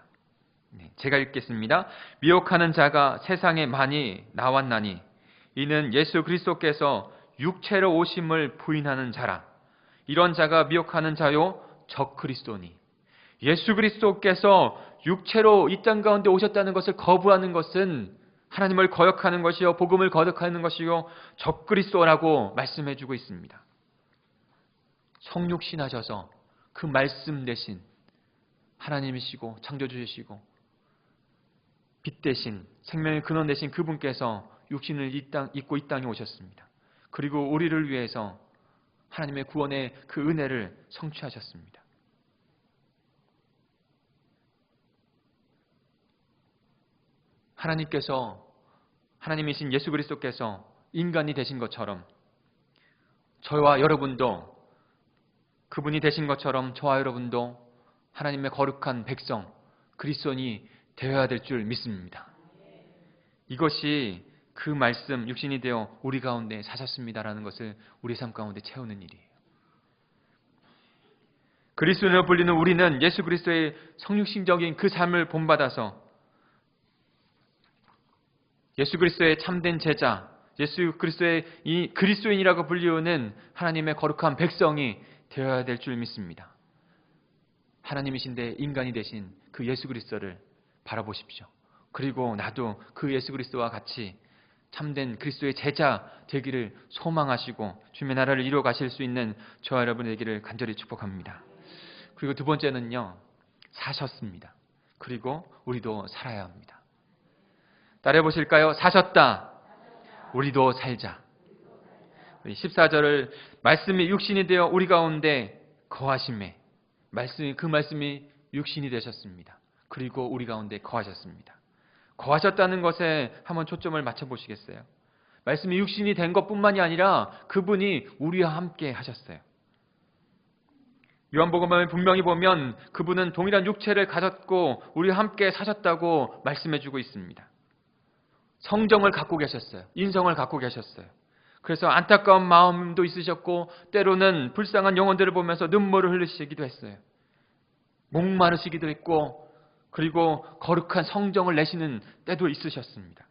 네, 제가 읽겠습니다. 미혹하는 자가 세상에 많이 나왔나니 이는 예수 그리스도께서 육체로 오심을 부인하는 자라. 이런 자가 미혹하는 자요 적그리스도니. 예수 그리스도께서 육체로 이 땅 가운데 오셨다는 것을 거부하는 것은 하나님을 거역하는 것이요 복음을 거역하는 것이요 적그리스도라고 말씀해 주고 있습니다. 성육신하셔서 그 말씀 대신 하나님이시고 창조주이시고 빛 대신 생명의 근원 대신 그분께서 육신을 입고 이 땅에 오셨습니다. 그리고 우리를 위해서 하나님의 구원의 그 은혜를 성취하셨습니다. 하나님이신 예수 그리스도께서 인간이 되신 것처럼 저와 여러분도 그분이 되신 것처럼 저와 여러분도 하나님의 거룩한 백성 그리스도인이 되어야 될 줄 믿습니다. 이것이 그 말씀 육신이 되어 우리 가운데 사셨습니다라는 것을 우리 삶 가운데 채우는 일이에요. 그리스도인으로 불리는 우리는 예수 그리스도의 성육신적인 그 삶을 본받아서 예수 그리스도의 참된 제자, 예수 그리스도의 이 그리스도인이라고 불리우는 하나님의 거룩한 백성이 되어야 될 줄 믿습니다. 하나님이신데 인간이 되신 그 예수 그리스도를 바라보십시오. 그리고 나도 그 예수 그리스도와 같이 참된 그리스도의 제자 되기를 소망하시고 주님의 나라를 이루어 가실 수 있는 저와 여러분의 되기를 간절히 축복합니다. 그리고 두 번째는요, 사셨습니다. 그리고 우리도 살아야 합니다. 따라해 보실까요? 사셨다. 우리도 살자. 14절을 말씀이 육신이 되어 우리 가운데 거하심에 그 말씀이 육신이 되셨습니다. 그리고 우리 가운데 거하셨습니다. 거하셨다는 것에 한번 초점을 맞춰 보시겠어요? 말씀이 육신이 된 것뿐만이 아니라 그분이 우리와 함께 하셨어요. 요한복음을 분명히 보면 그분은 동일한 육체를 가졌고 우리와 함께 사셨다고 말씀해 주고 있습니다. 성정을 갖고 계셨어요. 인성을 갖고 계셨어요. 그래서 안타까운 마음도 있으셨고 때로는 불쌍한 영혼들을 보면서 눈물을 흘리시기도 했어요. 목마르시기도 했고 그리고 거룩한 성정을 내시는 때도 있으셨습니다.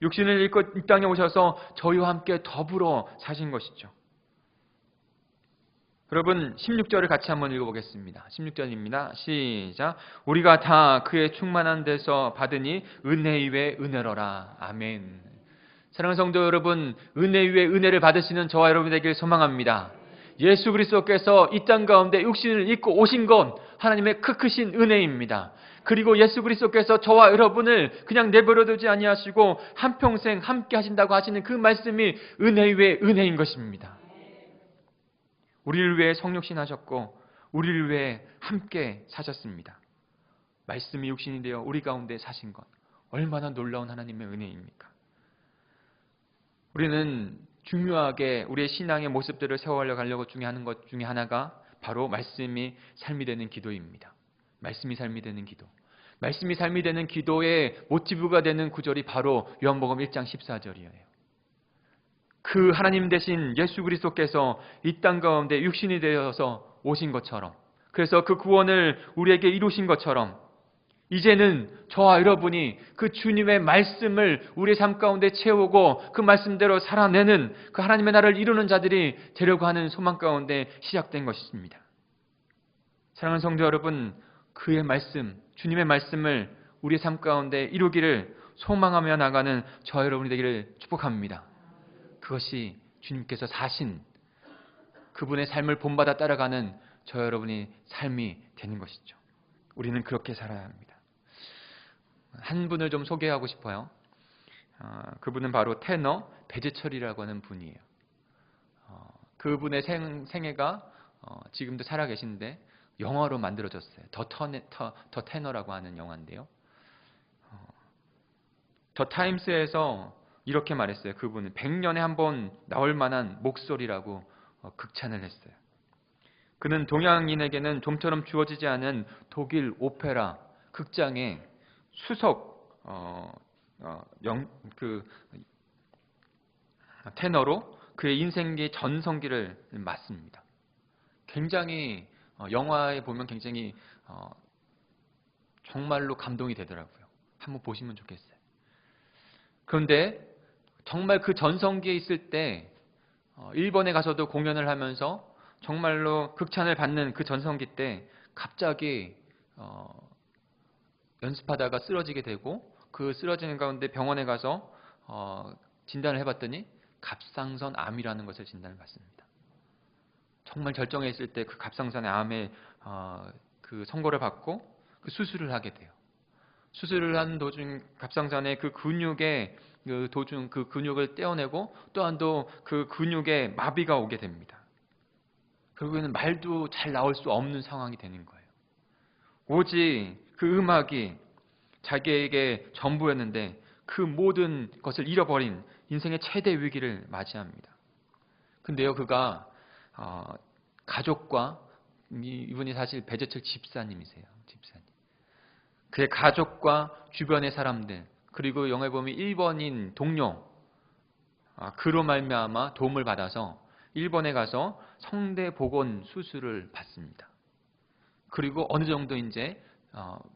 육신을 입고 이 땅에 오셔서 저희와 함께 더불어 사신 것이죠. 여러분 16절을 같이 한번 읽어보겠습니다. 16절입니다. 시작. 우리가 다 그의 충만한 데서 받으니 은혜 위에 은혜로라. 아멘. 사랑하는 성도 여러분, 은혜 위에 은혜를 받으시는 저와 여러분 되기를 소망합니다. 예수 그리스도께서 이 땅 가운데 육신을 입고 오신 건 하나님의 크신 은혜입니다. 그리고 예수 그리스도께서 저와 여러분을 그냥 내버려두지 아니하시고 한평생 함께 하신다고 하시는 그 말씀이 은혜 위에 은혜인 것입니다. 우리를 위해 성육신하셨고 우리를 위해 함께 사셨습니다. 말씀이 육신이 되어 우리 가운데 사신 것 얼마나 놀라운 하나님의 은혜입니까? 우리는 중요하게 우리의 신앙의 모습들을 세워가려 가려고 하는 것 중에 하나가 바로 말씀이 삶이 되는 기도입니다. 말씀이 삶이 되는 기도. 말씀이 삶이 되는 기도의 모티브가 되는 구절이 바로 요한복음 1장 14절이에요. 그 하나님 대신 예수 그리스도께서 이 땅 가운데 육신이 되어서 오신 것처럼, 그래서 그 구원을 우리에게 이루신 것처럼 이제는 저와 여러분이 그 주님의 말씀을 우리의 삶 가운데 채우고 그 말씀대로 살아내는 그 하나님의 나라를 이루는 자들이 되려고 하는 소망 가운데 시작된 것입니다. 사랑하는 성도 여러분, 그의 말씀, 주님의 말씀을 우리의 삶 가운데 이루기를 소망하며 나가는 저와 여러분이 되기를 축복합니다. 그것이 주님께서 사신 그분의 삶을 본받아 따라가는 저와 여러분이 삶이 되는 것이죠. 우리는 그렇게 살아야 합니다. 한 분을 좀 소개하고 싶어요. 그분은 바로 테너 배재철이라고 하는 분이에요. 그분의 생애가 지금도 살아계신데 영화로 만들어졌어요. 더 테너라고 하는 영화인데요. 더 타임스에서 이렇게 말했어요. 그분은 100년에 한 번 나올 만한 목소리라고 극찬을 했어요. 그는 동양인에게는 좀처럼 주어지지 않은 독일 오페라 극장의 수석 테너로 그의 인생의 전성기를 맞습니다. 굉장히 영화에 보면 굉장히 정말로 감동이 되더라고요. 한번 보시면 좋겠어요. 그런데 정말 그 전성기에 있을 때 일본에 가서도 공연을 하면서 정말로 극찬을 받는 그 전성기 때 갑자기 연습하다가 쓰러지게 되고 그 쓰러지는 가운데 병원에 가서 진단을 해봤더니 갑상선 암이라는 것을 진단을 받습니다. 정말 절정에 있을 때 그 갑상선의 암에 그 선고를 받고 그 수술을 하게 돼요. 수술을 하는 도중 갑상선의 그 근육의 그 도중 그 근육을 떼어내고 또한 또 그 근육에 마비가 오게 됩니다. 결국에는 말도 잘 나올 수 없는 상황이 되는 거예요. 오직 그 음악이 자기에게 전부였는데 그 모든 것을 잃어버린 인생의 최대 위기를 맞이합니다. 근데요, 그가 가족과 이분이 사실 배재철 집사님이세요. 집사님. 그의 가족과 주변의 사람들 그리고 영화에 보면 일본인 동료 그로 말미암아 도움을 받아서 일본에 가서 성대 복원 수술을 받습니다. 그리고 어느 정도 이제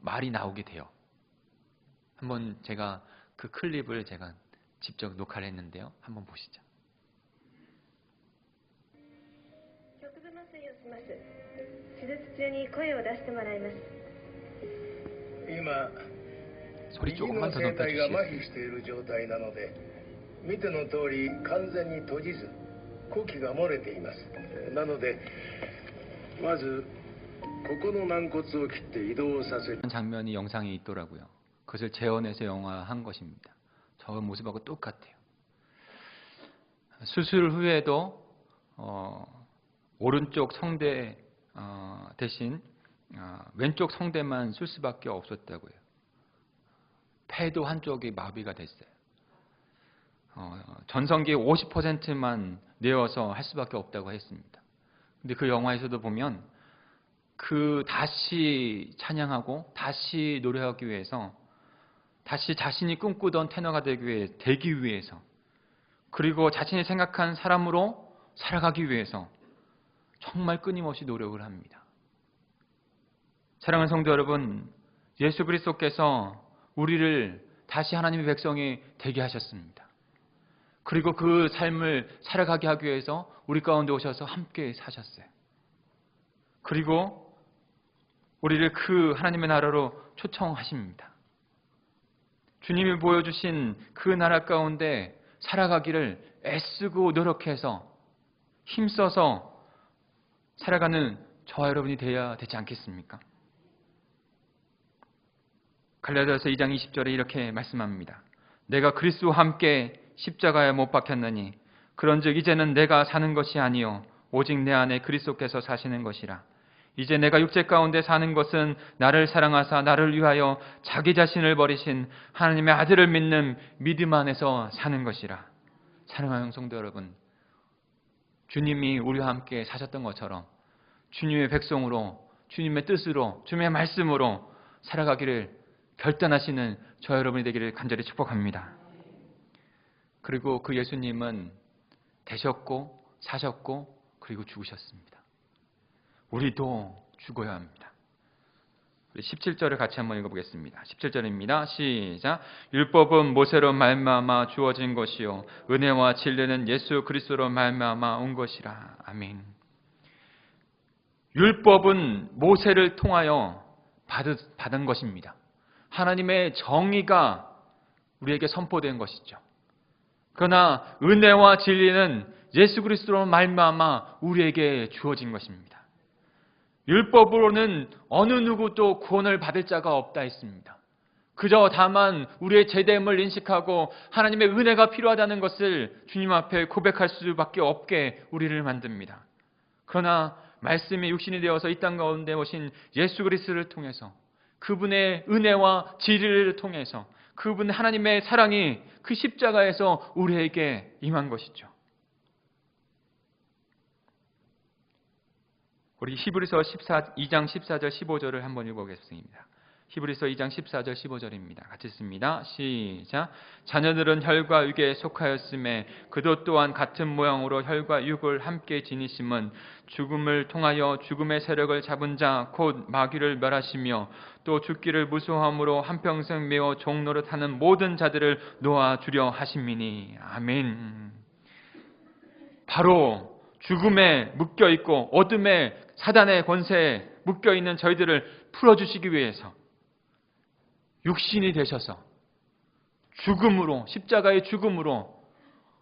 말이 나오게 돼요. 한번 제가 그 클립을 제가 직접 녹화를 했는데요. 한번 보시죠. 局部麻酔をします。手術中に声を出してもらいます。今、 소리 右の 조금만 더 声帯が麻 높여주시겠어요? 痺している状態なので、見ての通り完全に閉じず、呼気が漏れています。なので、まずここの軟骨を切って移動させる。 장면이 영상에 있더라고요. 그것을 재현해서 영화한 것입니다. 저 모습하고 똑같아요. 수술 후에도 오른쪽 성대 대신 왼쪽 성대만 쓸 수밖에 없었다고요. 폐도 한쪽이 마비가 됐어요. 전성기의 50%만 내어서 할 수밖에 없다고 했습니다. 근데 그 영화에서도 보면 그 다시 찬양하고 다시 노래하기 위해서 다시 자신이 꿈꾸던 테너가 되기 위해서 그리고 자신이 생각한 사람으로 살아가기 위해서 정말 끊임없이 노력을 합니다. 사랑하는 성도 여러분, 예수 그리스도께서 우리를 다시 하나님의 백성이 되게 하셨습니다. 그리고 그 삶을 살아가게 하기 위해서 우리 가운데 오셔서 함께 사셨어요. 그리고 우리를 그 하나님의 나라로 초청하십니다. 주님이 보여주신 그 나라 가운데 살아가기를 애쓰고 노력해서 힘써서 살아가는 저와 여러분이 되어야 되지 않겠습니까? 갈라디아서 2장 20절에 이렇게 말씀합니다. 내가 그리스도와 함께 십자가에 못 박혔느니 그런즉 이제는 내가 사는 것이 아니요 오직 내 안에 그리스도께서 사시는 것이라. 이제 내가 육체 가운데 사는 것은 나를 사랑하사 나를 위하여 자기 자신을 버리신 하나님의 아들을 믿는 믿음 안에서 사는 것이라. 사랑하는 성도 여러분, 주님이 우리와 함께 사셨던 것처럼 주님의 백성으로 주님의 뜻으로 주님의 말씀으로 살아가기를 결단하시는 저 여러분이 되기를 간절히 축복합니다. 그리고 그 예수님은 되셨고 사셨고 그리고 죽으셨습니다. 우리도 죽어야 합니다. 17절을 같이 한번 읽어보겠습니다. 17절입니다. 시작. 율법은 모세로 말미암아 주어진 것이요 은혜와 진리는 예수 그리스도로 말미암아 온 것이라. 아멘. 율법은 모세를 통하여 받은 것입니다. 하나님의 정의가 우리에게 선포된 것이죠. 그러나 은혜와 진리는 예수 그리스도로 말미암아 우리에게 주어진 것입니다. 율법으로는 어느 누구도 구원을 받을 자가 없다 했습니다. 그저 다만 우리의 죄됨을 인식하고 하나님의 은혜가 필요하다는 것을 주님 앞에 고백할 수밖에 없게 우리를 만듭니다. 그러나 말씀이 육신이 되어서 이 땅 가운데 오신 예수 그리스도를 통해서 그분의 은혜와 진리를 통해서 그분 하나님의 사랑이 그 십자가에서 우리에게 임한 것이죠. 우리 히브리서 2장 14절 15절을 한번 읽어보겠습니다. 히브리서 2장 14절 15절입니다. 같이 읽습니다. 시작. 자녀들은 혈과 육에 속하였음에 그도 또한 같은 모양으로 혈과 육을 함께 지니심은 죽음을 통하여 죽음의 세력을 잡은 자 곧 마귀를 멸하시며 또 죽기를 무수함으로 한평생 메어 종노릇하는 모든 자들을 놓아주려 하심이니. 아멘. 바로 죽음에 묶여있고 어둠의 사단의 권세에 묶여있는 저희들을 풀어주시기 위해서 육신이 되셔서 죽음으로, 십자가의 죽음으로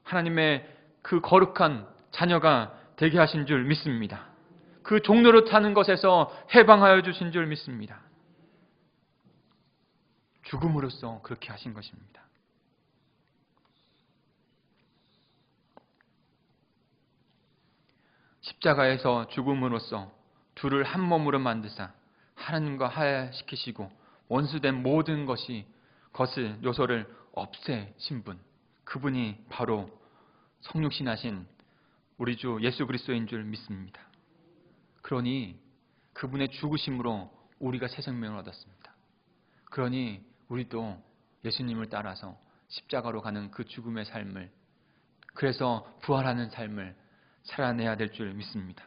하나님의 그 거룩한 자녀가 되게 하신 줄 믿습니다. 그 종노릇하는 것에서 해방하여 주신 줄 믿습니다. 죽음으로써 그렇게 하신 것입니다. 십자가에서 죽음으로써 둘을 한 몸으로 만드사 하나님과 화해시키시고 원수된 모든 것을 요소를 없애신 분, 그분이 바로 성육신하신 우리 주 예수 그리스도인 줄 믿습니다. 그러니 그분의 죽으심으로 우리가 새 생명을 얻었습니다. 그러니 우리도 예수님을 따라서 십자가로 가는 그 죽음의 삶을, 그래서 부활하는 삶을 살아내야 될 줄 믿습니다.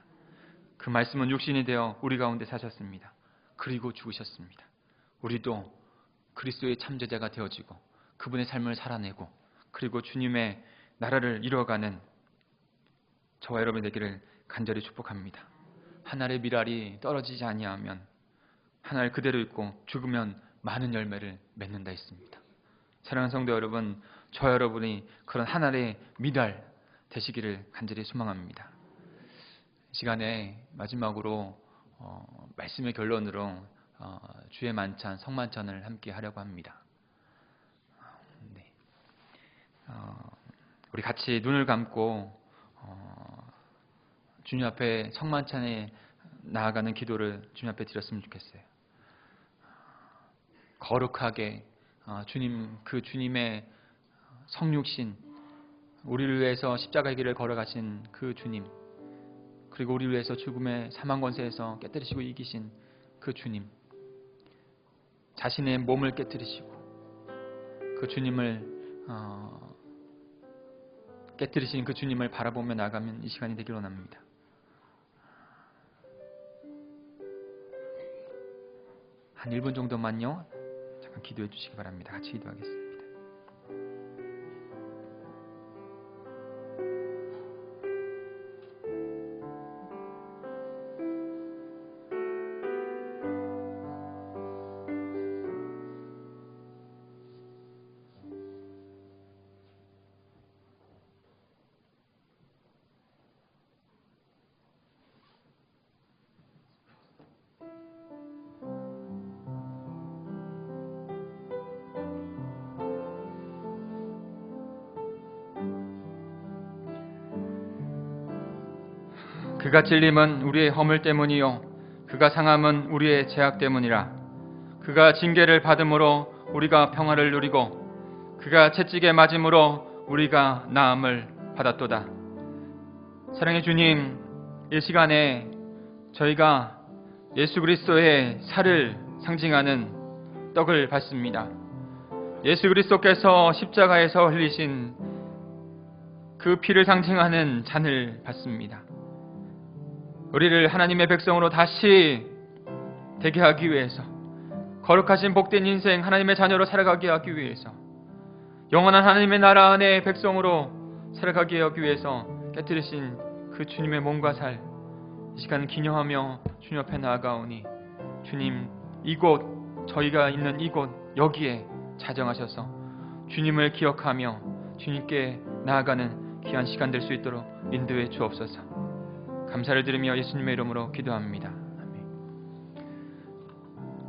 그 말씀은 육신이 되어 우리 가운데 사셨습니다. 그리고 죽으셨습니다. 우리도 그리스도의 참제자가 되어지고 그분의 삶을 살아내고 그리고 주님의 나라를 이루어가는 저와 여러분이 되기를 간절히 축복합니다. 한 알의 밀알이 떨어지지 아니하면 한 알 그대로 있고 죽으면 많은 열매를 맺는다 했습니다. 사랑하는 성도 여러분, 저 여러분이 그런 한 알의 밀알 되시기를 간절히 소망합니다. 이 시간에 마지막으로 말씀의 결론으로 주의 만찬, 성만찬을 함께 하려고 합니다. 네. 우리 같이 눈을 감고 주님 앞에 성만찬에 나아가는 기도를 주님 앞에 드렸으면 좋겠어요. 거룩하게 그 주님의 성육신, 우리를 위해서 십자가의 길을 걸어가신 그 주님, 그리고 우리를 위해서 죽음의 사망 권세에서 깨뜨리시고 이기신 그 주님, 자신의 몸을 깨뜨리시고 그 주님을 깨뜨리신 그 주님을 바라보며 나가면 이 시간이 되기를 원합니다. 한 1분 정도만요. 잠깐 기도해 주시기 바랍니다. 같이 기도하겠습니다. 그가 찔림은 우리의 허물 때문이요 그가 상함은 우리의 죄악 때문이라. 그가 징계를 받음으로 우리가 평화를 누리고 그가 채찍에 맞음으로 우리가 나음을 받았도다. 사랑의 주님, 이 시간에 저희가 예수 그리스도의 살을 상징하는 떡을 받습니다. 예수 그리스도께서 십자가에서 흘리신 그 피를 상징하는 잔을 받습니다. 우리를 하나님의 백성으로 다시 되게 하기 위해서, 거룩하신 복된 인생 하나님의 자녀로 살아가게 하기 위해서, 영원한 하나님의 나라 안에 백성으로 살아가게 하기 위해서 깨뜨리신 그 주님의 몸과 살, 이 시간 기념하며 주님 앞에 나아가오니 주님, 이곳, 저희가 있는 이곳 여기에 자정하셔서 주님을 기억하며 주님께 나아가는 귀한 시간 될 수 있도록 인도해 주옵소서. 감사를 드리며 예수님의 이름으로 기도합니다. 아멘.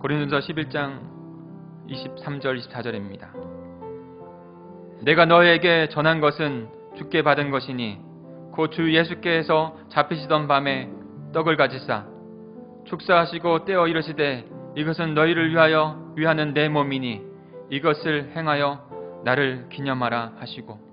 고린도전서 11장 23절 24절입니다. 내가 너에게 전한 것은 주께 받은 것이니 곧 주 예수께서 잡히시던 밤에 떡을 가지사 축사하시고 떼어 이르시되 이것은 너희를 위하여 위하는 내 몸이니 이것을 행하여 나를 기념하라 하시고,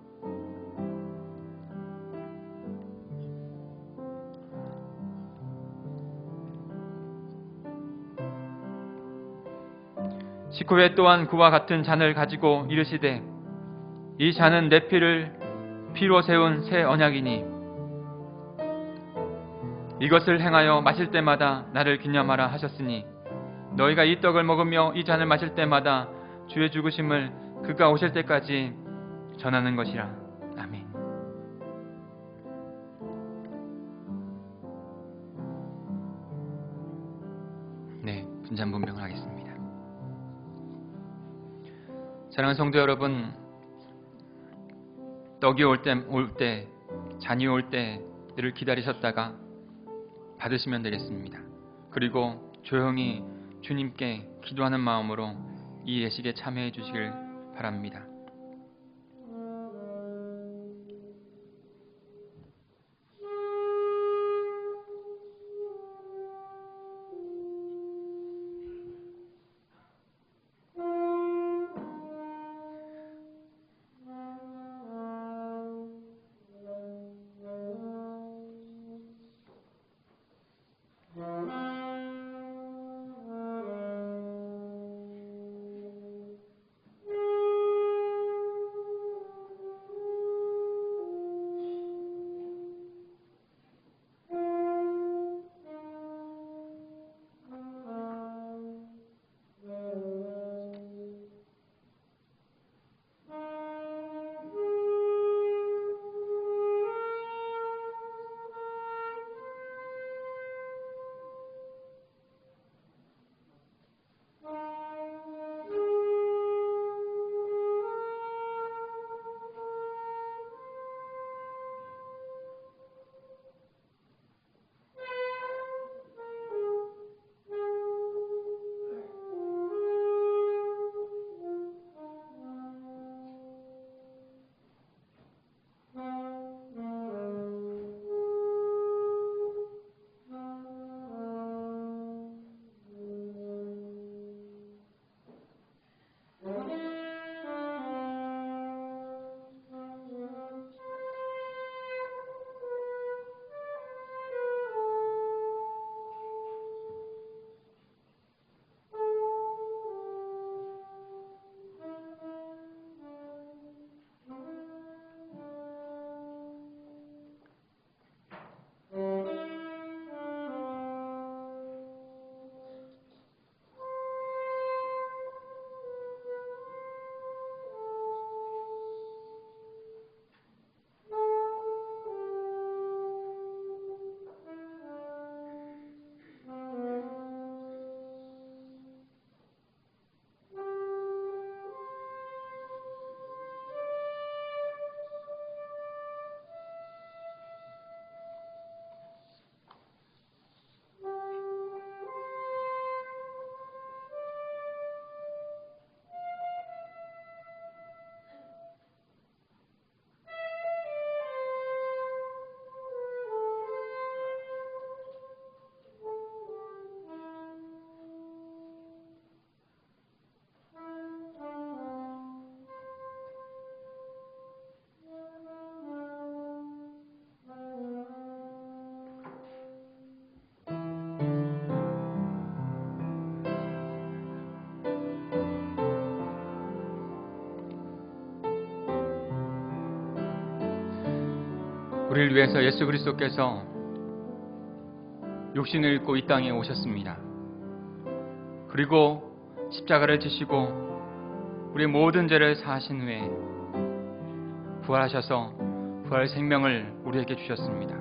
식후에 또한 그와 같은 잔을 가지고 이르시되 이 잔은 내 피로 세운 새 언약이니 이것을 행하여 마실 때마다 나를 기념하라 하셨으니 너희가 이 떡을 먹으며 이 잔을 마실 때마다 주의 죽으심을 그가 오실 때까지 전하는 것이라. 아멘. 네, 분잔분명을 하겠습니다. 사랑하는 성도 여러분, 떡이 올 때, 잔이 올 때를 기다리셨다가 받으시면 되겠습니다. 그리고 조용히 주님께 기도하는 마음으로 이 예식에 참여해 주시길 바랍니다. 우리를 위해서 예수 그리스도께서 육신을 입고 이 땅에 오셨습니다. 그리고 십자가를 지시고 우리의 모든 죄를 사하신 후에 부활하셔서 부활의 생명을 우리에게 주셨습니다.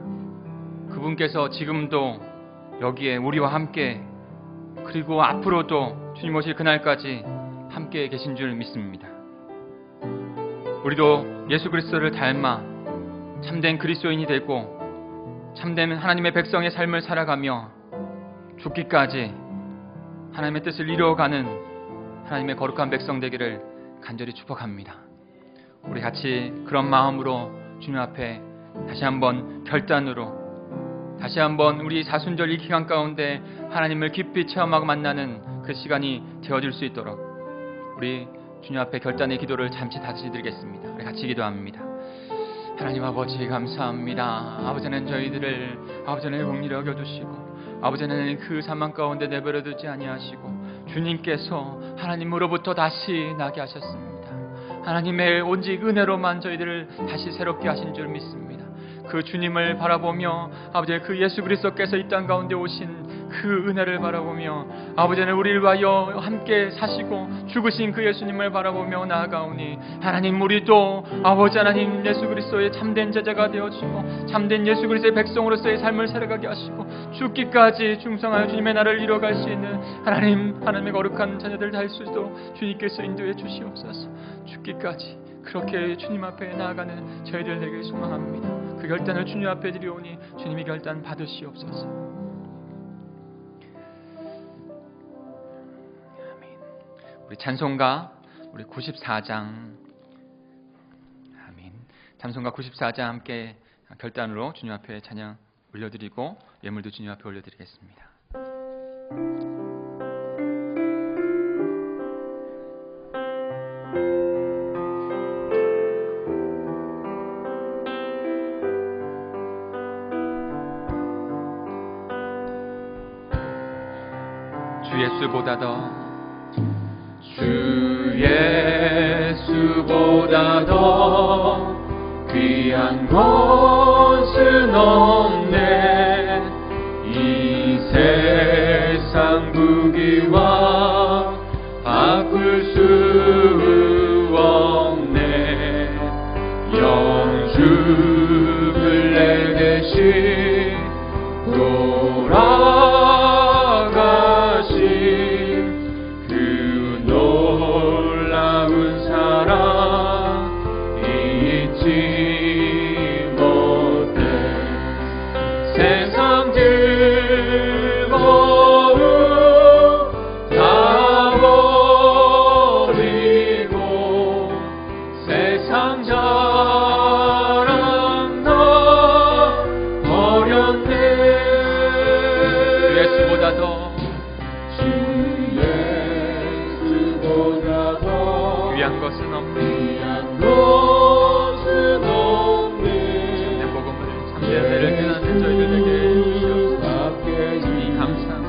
그분께서 지금도 여기에 우리와 함께 그리고 앞으로도 주님 오실 그날까지 함께 계신 줄 믿습니다. 우리도 예수 그리스도를 닮아 참된 그리스도인이 되고 참된 하나님의 백성의 삶을 살아가며 죽기까지 하나님의 뜻을 이루어가는 하나님의 거룩한 백성 되기를 간절히 축복합니다. 우리 같이 그런 마음으로 주님 앞에 다시 한번 결단으로 다시 한번 우리 사순절 이 기간 가운데 하나님을 깊이 체험하고 만나는 그 시간이 되어질 수 있도록 우리 주님 앞에 결단의 기도를 잠시 다시 드리겠습니다. 우리 같이 기도합니다. 하나님 아버지 감사합니다. 아버지는 저희들을 아버지는 긍휼히 여겨주시고 아버지는 그 사망 가운데 내버려 두지 아니하시고 주님께서 하나님으로부터 다시 나게 하셨습니다. 하나님의 오직 은혜로만 저희들을 다시 새롭게 하신 줄 믿습니다. 그 주님을 바라보며 아버지 그 예수 그리스도께서 이 땅 가운데 오신 그 은혜를 바라보며 아버지는 우리를 위하여 함께 사시고 죽으신 그 예수님을 바라보며 나아가오니 하나님 우리도 아버지 하나님 예수 그리스도의 참된 제자가 되어주시고 참된 예수 그리스도의 백성으로서의 삶을 살아가게 하시고 죽기까지 충성하여 주님의 나라를 이뤄갈 수 있는 하나님의 거룩한 자녀들 될 수 있도록 주님께서 인도해 주시옵소서. 죽기까지 그렇게 주님 앞에 나아가는 저희들 되길 소망합니다. 그 결단을 주님 앞에 드리오니 주님이 결단 받으시옵소서. 아멘. 우리 찬송가 우리 94장 아멘. 찬송가 94장 함께 결단으로 주님 앞에 찬양 올려드리고 예물도 주님 앞에 올려드리겠습니다. 주 예수보다 더 귀한 것은 없네. 이 세상 부귀와 바꿀 수 없네. 영주를 내 대신 돌아가신 그 놀라운 사랑 잊지 못해. 세상 즐거움 다 버리고 세상 자랑 다 버렸네. 예수보다 더 귀한 것은 없네. 참된 복음을 참된 은혜를 깨닫는 저희들에게 주시옵소서. 주님 감사합니다.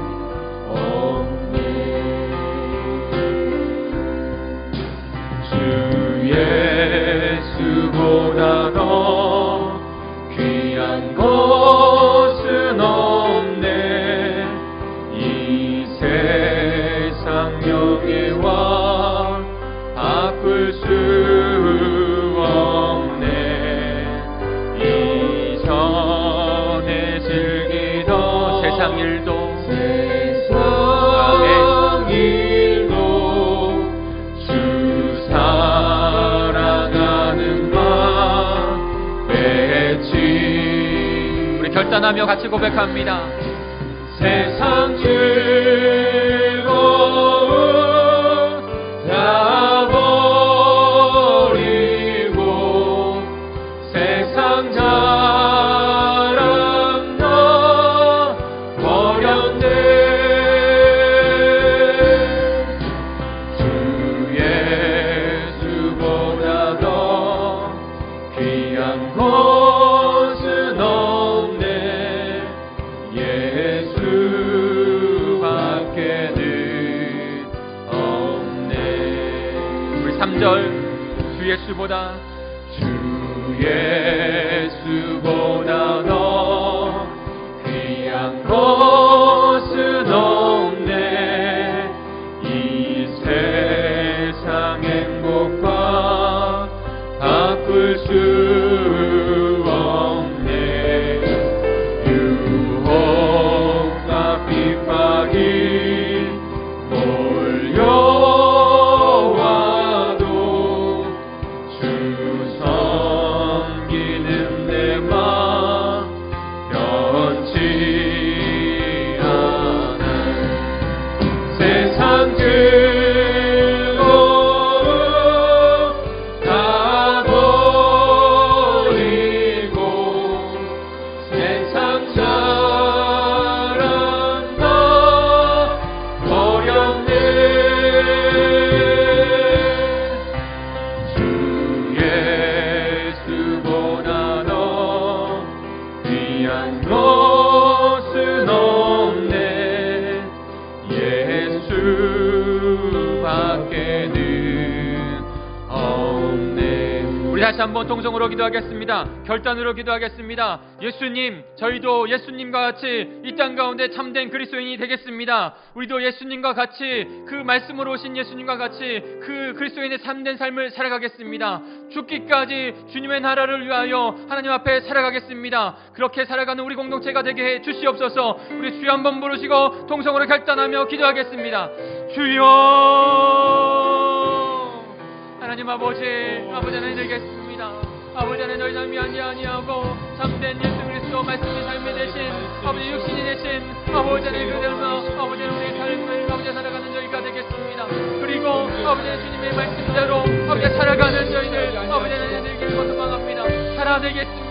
주 예수보다 더 귀한 것은 없네. 이 세상 명예와 바꿀 수 없네. 이전에 즐기던 세상 일도 주 사랑하는 맘 맺지. 우리 결단하며 같이 고백합니다. 세상 즐거움 다 버리고 세상 자랑 다 버렸네. 주 예수보다 더 귀한 것은 없네. 예수밖에는 없네. 우리 3절 주 예수보다 더 귀한 것은 없네. 이 세상 행복과 바꿀 수 없네. 유혹과 핍박이 몰려와도 주 섬기는 내 맘 변치 않아. 세상 즐거움 다 버리고 세상 자랑 다 버렸네. 주 예수보다 더 귀한 것은 없네. 예수 다시 한번 동성으로 기도하겠습니다. 결단으로 기도하겠습니다. 예수님, 저희도 예수님과 같이 이 땅 가운데 참된 그리스도인이 되겠습니다. 우리도 예수님과 같이 그 말씀으로 오신 예수님과 같이 그 그리스도인의 참된 삶을 살아가겠습니다. 죽기까지 주님의 나라를 위하여 하나님 앞에 살아가겠습니다. 그렇게 살아가는 우리 공동체가 되게 해 주시옵소서. 우리 주여 한번 부르시고 동성으로 결단하며 기도하겠습니다. 주여, 하나님 아버지 하나님 드리겠습니다. 아버지 하나님 너희 삶이 아니하고 참된 예수 그리스도 말씀의 삶에 대신 아버지 육신이 대신 아버지 하나님 그대로 아버지 우리의 삶을 아버지 살아가는 저희가 되겠습니다. 그리고 아버지 주님의 말씀대로 아버지 살아가는 저희들 아버지 하나님 되기를 소망합니다. 살아내겠습니다.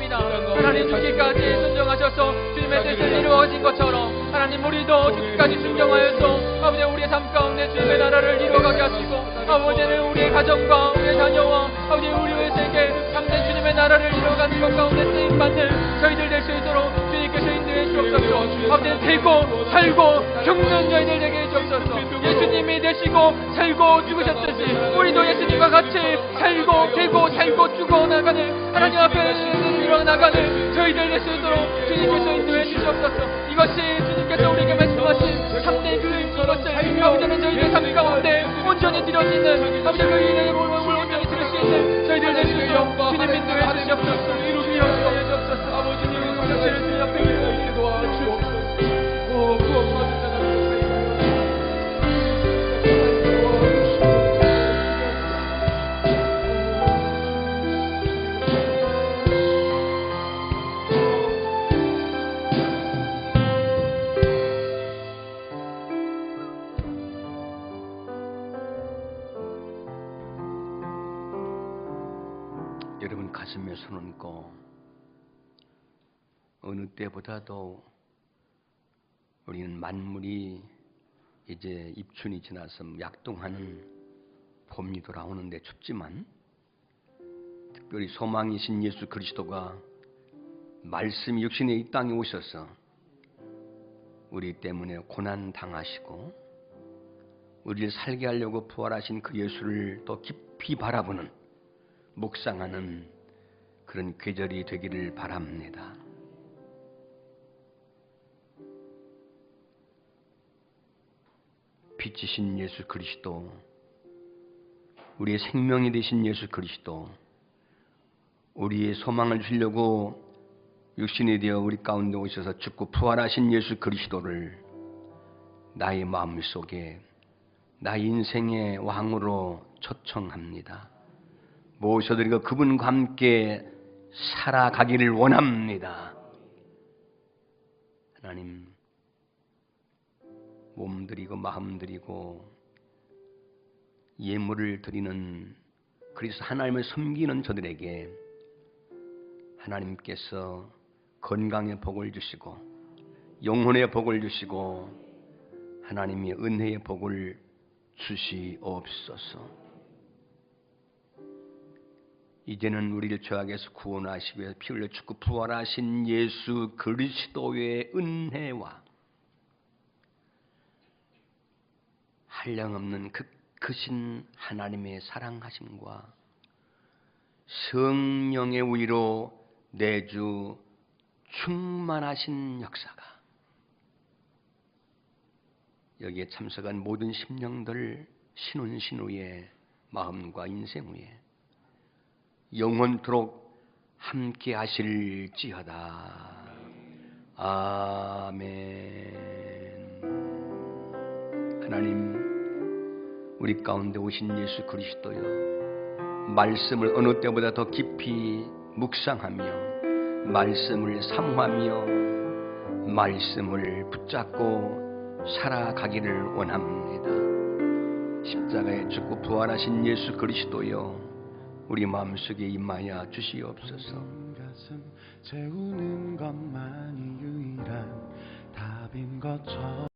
하나님 죽기까지 순종하셔서 주님의 뜻을 이루어진 것처럼 하나님 우리도 죽기까지 순종하여서 아버지 우리의 삶 가운데 주님의 나라를 이루어가게 하시고 아버지는 우리의 가정과 우리의 자녀와 아버지 우리의 세계 참된 주님의 나라를 이루어가는 것 가운데 쓰임받는 저희들 될 수 있도록 주님께서 인도해 주옵소서. 아버지는 되고 살고 죽는 저희들 되게 해주옵소서. 예수님이 되시고 살고 죽으셨듯이 우리도 예수님과 같이 살고 되고 살고 죽어나가는 하나님 앞에 일어나가는 저희들 될 수 있도록 주님께서 인도해 주시옵소서. 이것이 주님께서 우리에게 말씀하신 참된 이것을 아버지는 저희들 삶 가운데 온전히 드려지는 아버지 그 일의 몸을 온전히 들을 수 있는 저희들 될 수 있도록 주님 인도해 주시옵소서. 이루게 주옵소서. 아버지님 성령을 주님 앞에 기도하게 도와주옵소서. 구원받은 여러분 가슴에 손 얹고 어느 때보다도 우리는 만물이 이제 입춘이 지나서 약동하는 봄이 돌아오는데 춥지만 특별히 소망이신 예수 그리스도가 말씀이 육신에 이 땅에 오셔서 우리 때문에 고난 당하시고 우리를 살게 하려고 부활하신 그 예수를 또 깊이 바라보는 묵상하는 그런 계절이 되기를 바랍니다. 빛이신 예수 그리스도, 우리의 생명이 되신 예수 그리스도, 우리의 소망을 주려고 육신이 되어 우리 가운데 오셔서 죽고 부활하신 예수 그리스도를 나의 마음속에 나의 인생의 왕으로 초청합니다. 모셔드리고 그분과 함께 살아가기를 원합니다. 하나님, 몸 드리고 마음 드리고 예물을 드리는 그리스도 하나님을 섬기는 저들에게 하나님께서 건강의 복을 주시고 영혼의 복을 주시고 하나님의 은혜의 복을 주시옵소서. 이제는 우리를 죄악에서 구원하시기 위해서 피 흘려 죽고 부활하신 예수 그리스도의 은혜와 한량없는 크신 하나님의 사랑하심과 성령의 위로 내주 충만하신 역사가 여기에 참석한 모든 심령들 신혼 신우의 마음과 인생 위에 영원토록 함께 하실지어다. 아멘. 하나님, 우리 가운데 오신 예수 그리스도여, 말씀을 어느 때보다 더 깊이 묵상하며 말씀을 사모하며 말씀을 붙잡고 살아가기를 원합니다. 십자가에 죽고 부활하신 예수 그리스도여, 우리 마음속에 임하여 주시옵소서. 가슴 채우는 것만이 유일한 답인 것처럼